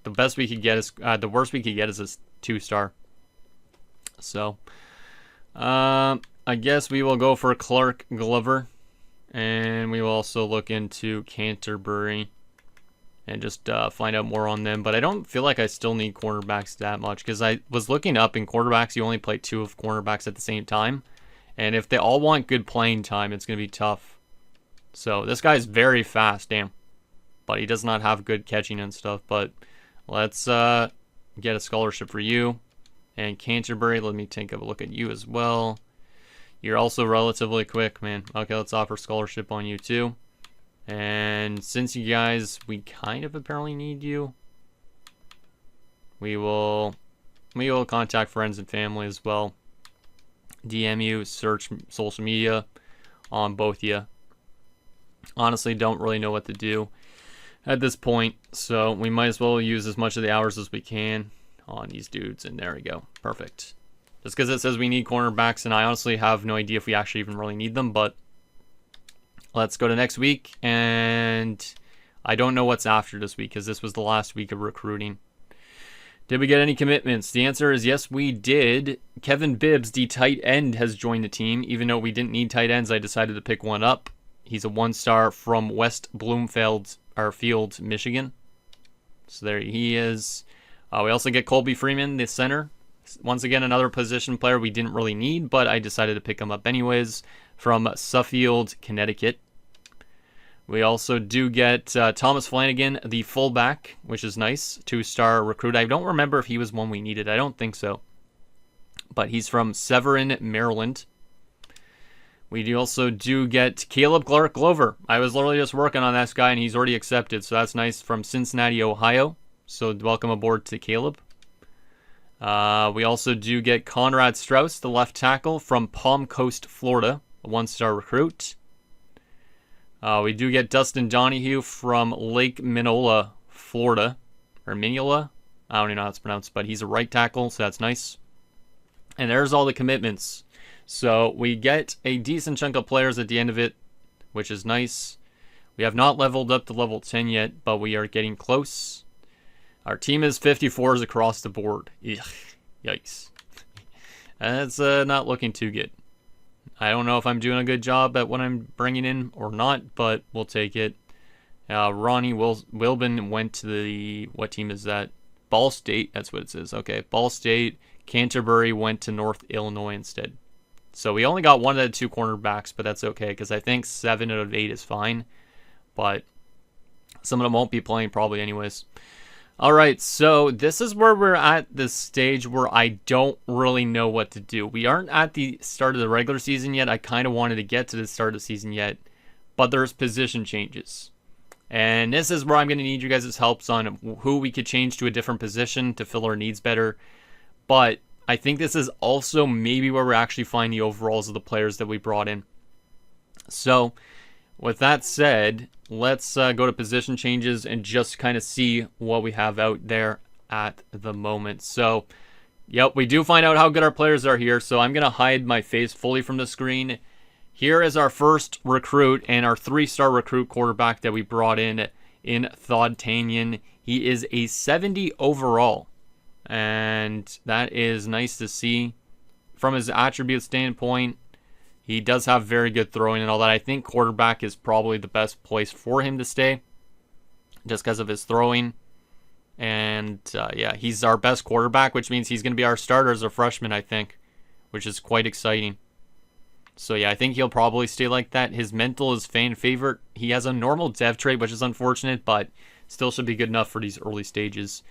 the best we could get is, the worst we could get is a 2-star. So, I guess we will go for Clark Glover, and we will also look into Canterbury and just find out more on them. But I don't feel like I still need cornerbacks that much, because I was looking up in quarterbacks, you only play 2 of cornerbacks at the same time. And if they all want good playing time, it's going to be tough. So this guy's very fast, damn. But he does not have good catching and stuff. But let's get a scholarship for you. And Canterbury, let me take a look at you as well. You're also relatively quick, man. Okay, let's offer scholarship on you too. And since you guys, we kind of apparently need you, we will contact friends and family as well. DM you, search social media on both of you. Honestly, don't really know what to do at this point, so we might as well use as much of the hours as we can on these dudes. And there we go, perfect. Just because it says we need cornerbacks, and I honestly have no idea if we actually even really need them, but let's go to next week. And I don't know what's after this week, because this was the last week of recruiting. Did we get any commitments? The answer is yes, we did. Kevin Bibbs, the tight end, has joined the team. Even though we didn't need tight ends, I decided to pick one up. He's a 1-star from West Bloomfield, Michigan. So there he is. We also get Colby Freeman, the center. Once again, another position player we didn't really need, but I decided to pick him up anyways, from Suffield, Connecticut. We also do get Thomas Flanagan, the fullback, which is nice. 2-star recruit. I don't remember if he was one we needed. I don't think so. But he's from Severn, Maryland. We also do get Caleb Clark Glover. I was literally just working on this guy, and he's already accepted. So that's nice, from Cincinnati, Ohio. So welcome aboard to Caleb. We also do get Conrad Strauss, the left tackle, from Palm Coast, Florida. A 1-star recruit. We do get Dustin Donahue from Lake Minola, Florida. Or Minola? I don't even know how it's pronounced, but he's a right tackle, so that's nice. And there's all the commitments. So we get a decent chunk of players at the end of it, which is nice. We have not leveled up to level 10 yet, but we are getting close. Our team is 54s across the board. Ugh, yikes. That's not looking too good. I don't know if I'm doing a good job at what I'm bringing in or not, but we'll take it. Ronnie Wilbin went to the... What team is that? Ball State. That's what it says. Okay, Ball State. Canterbury went to North Illinois instead. So we only got 1 out of 2 cornerbacks, but that's okay, because I think 7 out of 8 is fine. But some of them won't be playing probably anyways. Alright, so this is where we're at this stage where I don't really know what to do. We aren't at the start of the regular season yet. I kind of wanted to get to the start of the season yet, but there's position changes. And this is where I'm going to need you guys' helps on who we could change to a different position to fill our needs better. But I think this is also maybe where we actually find the overalls of the players that we brought in. So, with that said, let's go to position changes and just kind of see what we have out there at the moment. So, yep, we do find out how good our players are here. So I'm going to hide my face fully from the screen Here is our first recruit and our 3-star recruit quarterback that we brought in Thod. He is a 70 overall, and that is nice to see. From his attribute standpoint, he does have very good throwing and all that. I think quarterback is probably the best place for him to stay just because of his throwing. And yeah, he's our best quarterback, which means he's going to be our starter as a freshman, I think, which is quite exciting. So yeah, I think he'll probably stay like that. His mental is fan favorite. He has a normal dev trait, which is unfortunate, but still should be good enough for these early stages.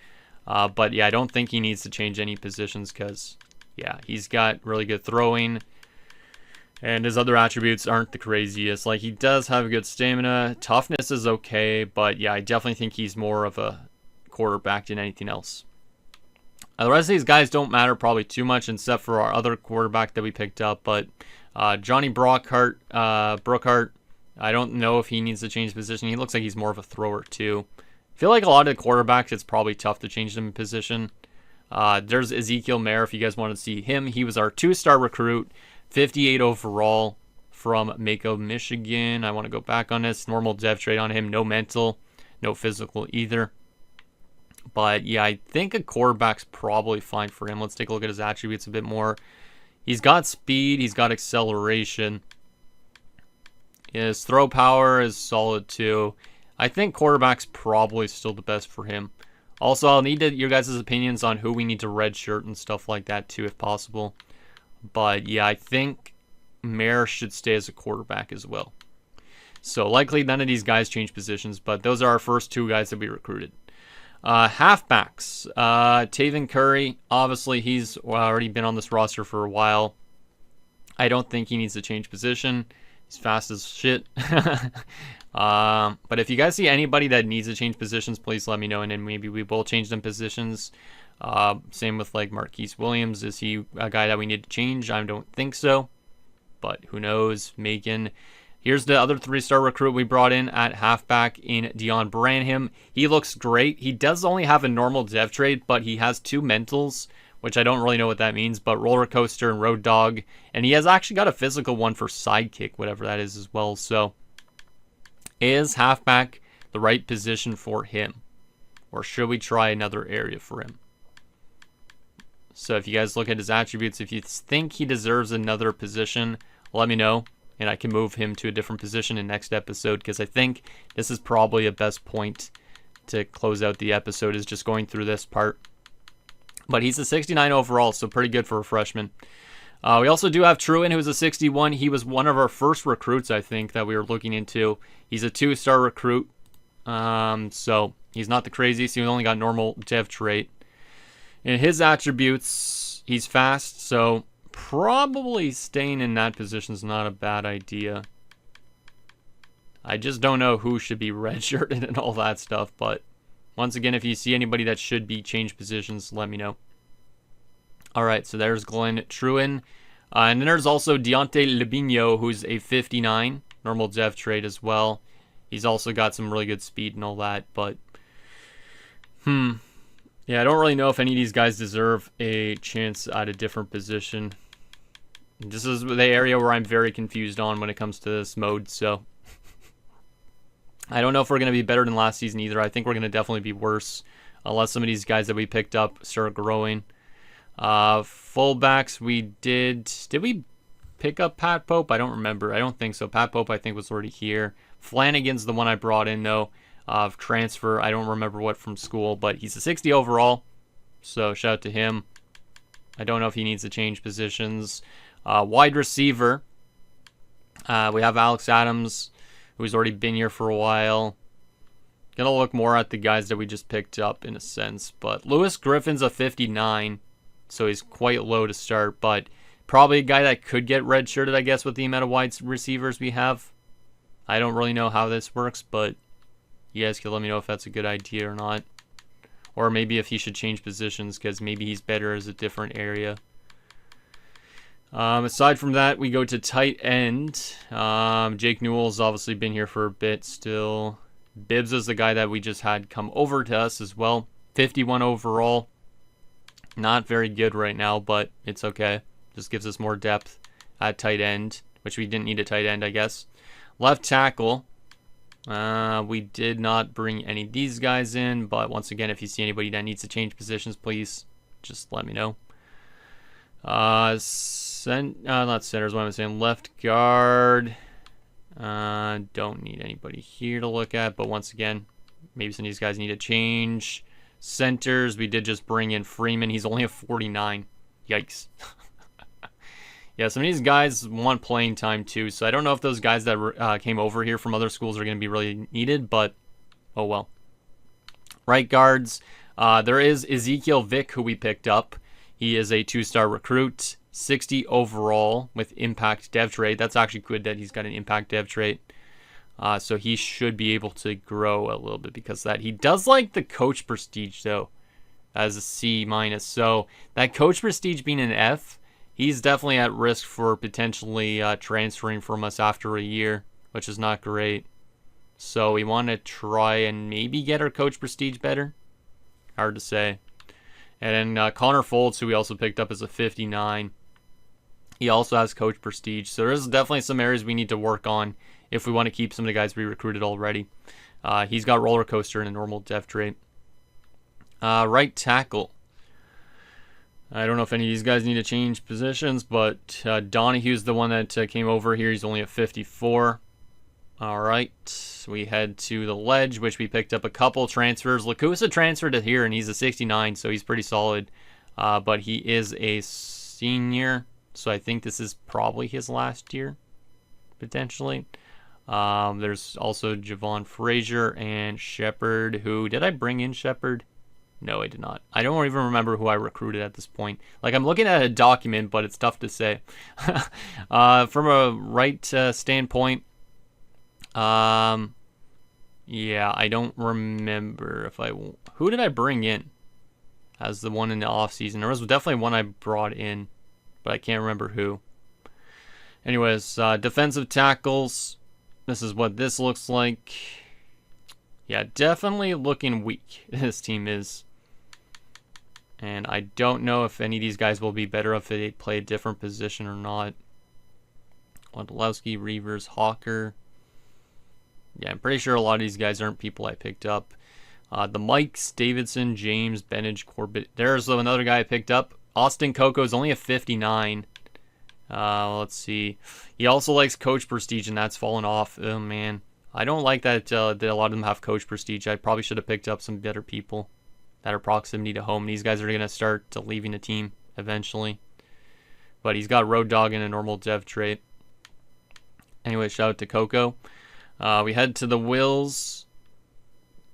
But yeah, I don't think he needs to change any positions because, yeah, he's got really good throwing. And his other attributes aren't the craziest. Like, he does have a good stamina. Toughness is okay, but yeah, I definitely think he's more of a quarterback than anything else. The rest of these guys don't matter probably too much except for our other quarterback that we picked up, but Johnny Brookhart, I don't know if he needs to change position. He looks like he's more of a thrower too. I feel like a lot of the quarterbacks, it's probably tough to change them in position. There's Ezekiel Mayer, if you guys want to see him. He was our 2-star recruit, 58 overall from Mako, Michigan. I want to go back on this. Normal dev trait on him, no mental, no physical either. But yeah, I think a quarterback's probably fine for him. Let's take a look at his attributes a bit more. He's got speed. He's got acceleration. His throw power is solid too. I think quarterback's probably still the best for him. Also, I'll need your guys' opinions on who we need to redshirt and stuff like that too, if possible. But yeah, I think Mayer should stay as a quarterback as well. So likely none of these guys change positions, but those are our first 2 guys that we recruited. Halfbacks. Taven Curry, obviously he's already been on this roster for a while. I don't think he needs to change position. He's fast as shit. But if you guys see anybody that needs to change positions, please let me know, and then maybe we will change them positions. Same with like Marquise Williams. Is he a guy that we need to change? I don't think so, but who knows? Megan. Here's the other 3-star recruit we brought in at halfback in Dion Branham. He looks great. He does only have a normal dev trait, but he has 2 mentals, which I don't really know what that means, but roller coaster and road dog. And he has actually got a physical one for sidekick, whatever that is as well. So is halfback the right position for him? Or should we try another area for him? So if you guys look at his attributes, if you think he deserves another position, let me know. And I can move him to a different position in next episode, because I think this is probably a best point to close out the episode, is just going through this part. But he's a 69 overall, so pretty good for a freshman. We also do have Truin, who's a 61. He was one of our first recruits, I think, that we were looking into. He's a 2-star recruit, so he's not the craziest. He only got normal dev trait. In his attributes, he's fast, so probably staying in that position is not a bad idea. I just don't know who should be redshirted and all that stuff, but once again, if you see anybody that should be changed positions, let me know. Alright, so there's Glenn Truin. And then there's also Deontay Lebigno, who's a 59, normal dev trait as well. He's also got some really good speed and all that, but yeah, I don't really know if any of these guys deserve a chance at a different position. This is the area where I'm very confused on when it comes to this mode, so I don't know if we're going to be better than last season either. I think we're going to definitely be worse unless some of these guys that we picked up start growing. Fullbacks, did we pick up Pat Pope? I don't remember. I don't think so. Pat Pope, I think, was already here. Flanagan's the one I brought in, though, of transfer. I don't remember what from school, but he's a 60 overall, so shout out to him. I don't know if he needs to change positions. Wide receiver, we have Alex Adams, who's already been here for a while. Gonna look more at the guys that we just picked up in a sense, but Lewis Griffin's a 59, so he's quite low to start, but probably a guy that could get redshirted, I guess, with the amount of wide receivers we have. I don't really know how this works, but you guys can let me know if that's a good idea or not. Or maybe if he should change positions, because maybe he's better as a different area. Aside from that, we go to tight end. Jake Newell's obviously been here for a bit still. Bibbs is the guy that we just had come over to us as well. 51 overall. Not very good right now, but it's okay. Just gives us more depth at tight end. which we didn't need a tight end, I guess. Left tackle, we did not bring any of these guys in, but once again, if you see anybody that needs to change positions, please just let me know. Not centers, what am I saying? Left guard. Don't need anybody here to look at, but once again, maybe some of these guys need to change. Centers, we did just bring in Freeman. He's only a 49. Yikes. Yeah, some of these guys want playing time too, so I don't know if those guys that came over here from other schools are going to be really needed, but oh well. Right guards, there is Ezekiel Vick, who we picked up. He is a 2-star recruit, 60 overall with impact dev trait. That's actually good that he's got an impact dev trait. So he should be able to grow a little bit because of that. He does like the coach prestige though, as a C-. So that coach prestige being an F, he's definitely at risk for potentially transferring from us after a year, which is not great. So we want to try and maybe get our coach prestige better. Hard to say. And then Connor Foltz, who we also picked up as a 59. He also has coach prestige. So there's definitely some areas we need to work on if we want to keep some of the guys we recruited already. He's got roller coaster and a normal dev trait. Right tackle. I don't know if any of these guys need to change positions, but Donahue's the one that came over here. He's only a 54. All right, we head to the ledge, which we picked up a couple transfers. Lakusa transferred to here, and he's a 69, so he's pretty solid. But he is a senior, so I think this is probably his last year, potentially. There's also Javon Frazier and Shepard, who... Did I bring in Shepard? No, I did not. I don't even remember who I recruited at this point. Like, I'm looking at a document, but it's tough to say. From a right standpoint, yeah, I don't remember if I... Who did I bring in as the one in the offseason? There was definitely one I brought in, but I can't remember who. Anyways, defensive tackles. This is what this looks like. Yeah, definitely looking weak, this team is. And I don't know if any of these guys will be better if they play a different position or not. Wondolowski, Reavers, Hawker. Yeah, I'm pretty sure a lot of these guys aren't people I picked up. The Mikes, Davidson, James, Benage, Corbett. There's another guy I picked up. Austin Coco is only a 59. Let's see. He also likes coach prestige, and that's fallen off. Oh, man. I don't like that, that a lot of them have coach prestige. I probably should have picked up some better people that are proximity to home. These guys are going to start leaving the team eventually. But he's got Road Dog and a normal dev trait. Anyway, shout out to Coco. We head to the Wills,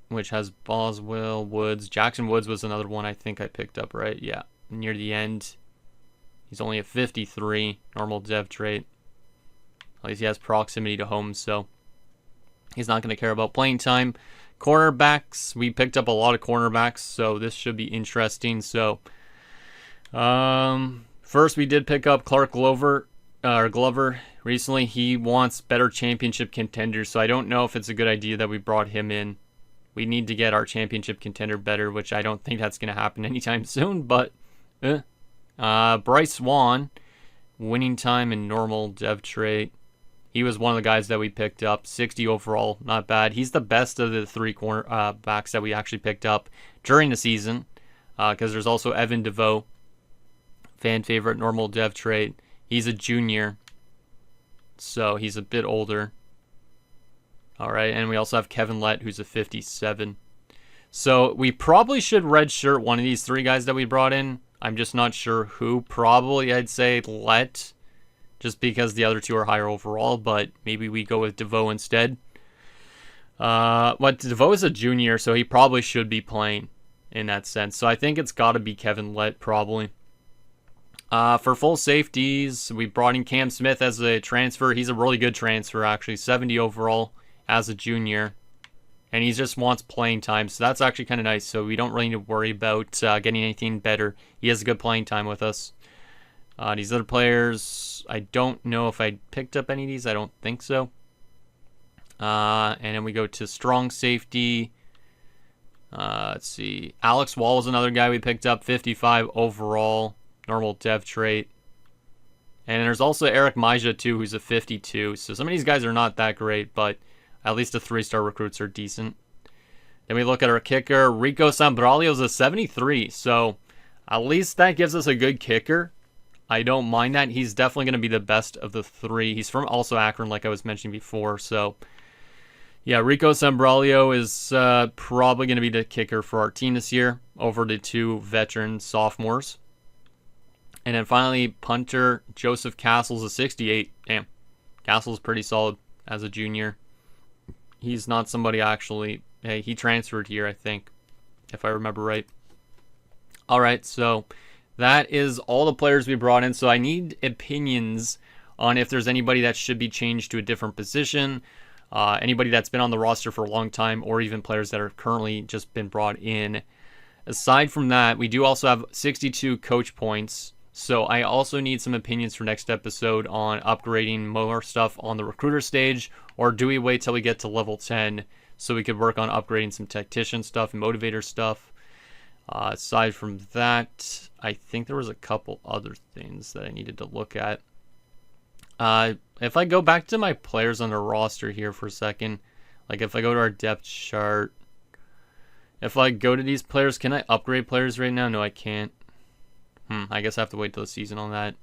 which has Boswell, Woods. Jackson Woods was another one I think I picked up, right? Yeah, near the end. He's only a 53, normal dev trait. At least he has proximity to home, so he's not going to care about playing time. Cornerbacks, we picked up a lot of cornerbacks, so this should be interesting. So, first we did pick up Clark Glover recently. He wants better championship contenders, so I don't know if it's a good idea that we brought him in. We need to get our championship contender better, which I don't think that's going to happen anytime soon, but Bryce Swan, winning time and normal dev trait. He was one of the guys that we picked up, 60 overall, not bad. He's the best of the three backs that we actually picked up during the season, because there's also Evan DeVoe, fan favorite, normal dev trait. He's a junior, so he's a bit older. All right, and we also have Kevin Lett, who's a 57. So we probably should redshirt one of these three guys that we brought in. I'm just not sure who. Probably I'd say Lett, just because the other two are higher overall, but maybe we go with DeVoe instead. But DeVoe is a junior, so he probably should be playing in that sense. So I think it's got to be Kevin Lett, probably. For full safeties, we brought in Cam Smith as a transfer. He's a really good transfer, actually. 70 overall as a junior. And he just wants playing time, so that's actually kind of nice. So we don't really need to worry about getting anything better. He has a good playing time with us. These other players, I don't know if I picked up any of these. I don't think so. And then we go to strong safety. Let's see. Alex Wall is another guy we picked up, 55 overall. Normal dev trait. And there's also Eric Maja, too, who's a 52. So some of these guys are not that great, but at least the 3-star recruits are decent. Then we look at our kicker. Rico Sambraglio's a 73. So at least that gives us a good kicker. I don't mind that. He's definitely going to be the best of the three. He's from also Akron, like I was mentioning before. So yeah, Rico Sambraglio is probably going to be the kicker for our team this year over the 2 veteran sophomores. And then finally, punter Joseph Castle's a 68. Damn, Castle's pretty solid as a junior. He's not somebody actually... Hey, he transferred here, I think, if I remember right. All right, so that is all the players we brought in. So I need opinions on if there's anybody that should be changed to a different position, anybody that's been on the roster for a long time, or even players that are currently just been brought in. Aside from that, we do also have 62 coach points. So I also need some opinions for next episode on upgrading more stuff on the recruiter stage, or do we wait till we get to level 10 so we could work on upgrading some tactician stuff and motivator stuff. Aside from that, I think there was a couple other things that I needed to look at. If I go back to my players on the roster here for a second, like if I go to our depth chart, if I go to these players, can I upgrade players right now? No, I can't. I guess I have to wait till the season on that.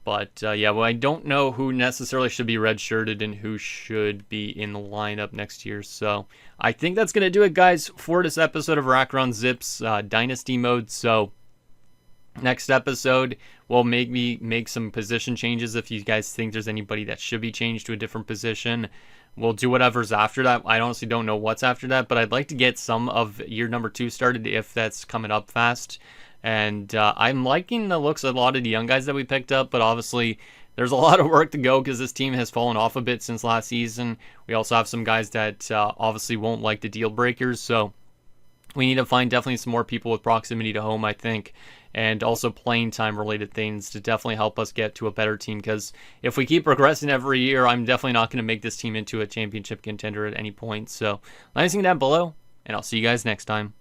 But yeah, well, I don't know who necessarily should be redshirted and who should be in the lineup next year. So I think that's going to do it, guys, for this episode of Akron Zips Dynasty mode. So next episode, we'll maybe make some position changes if you guys think there's anybody that should be changed to a different position. We'll do whatever's after that. I honestly don't know what's after that, but I'd like to get some of year number 2 started if that's coming up fast. And I'm liking the looks of a lot of the young guys that we picked up, but obviously there's a lot of work to go because this team has fallen off a bit since last season. We also have some guys that obviously won't like the deal breakers, so we need to find definitely some more people with proximity to home, I think, and also playing time related things to definitely help us get to a better team, because if we keep progressing every year, I'm definitely not going to make this team into a championship contender at any point. So let me know down below, and I'll see you guys next time.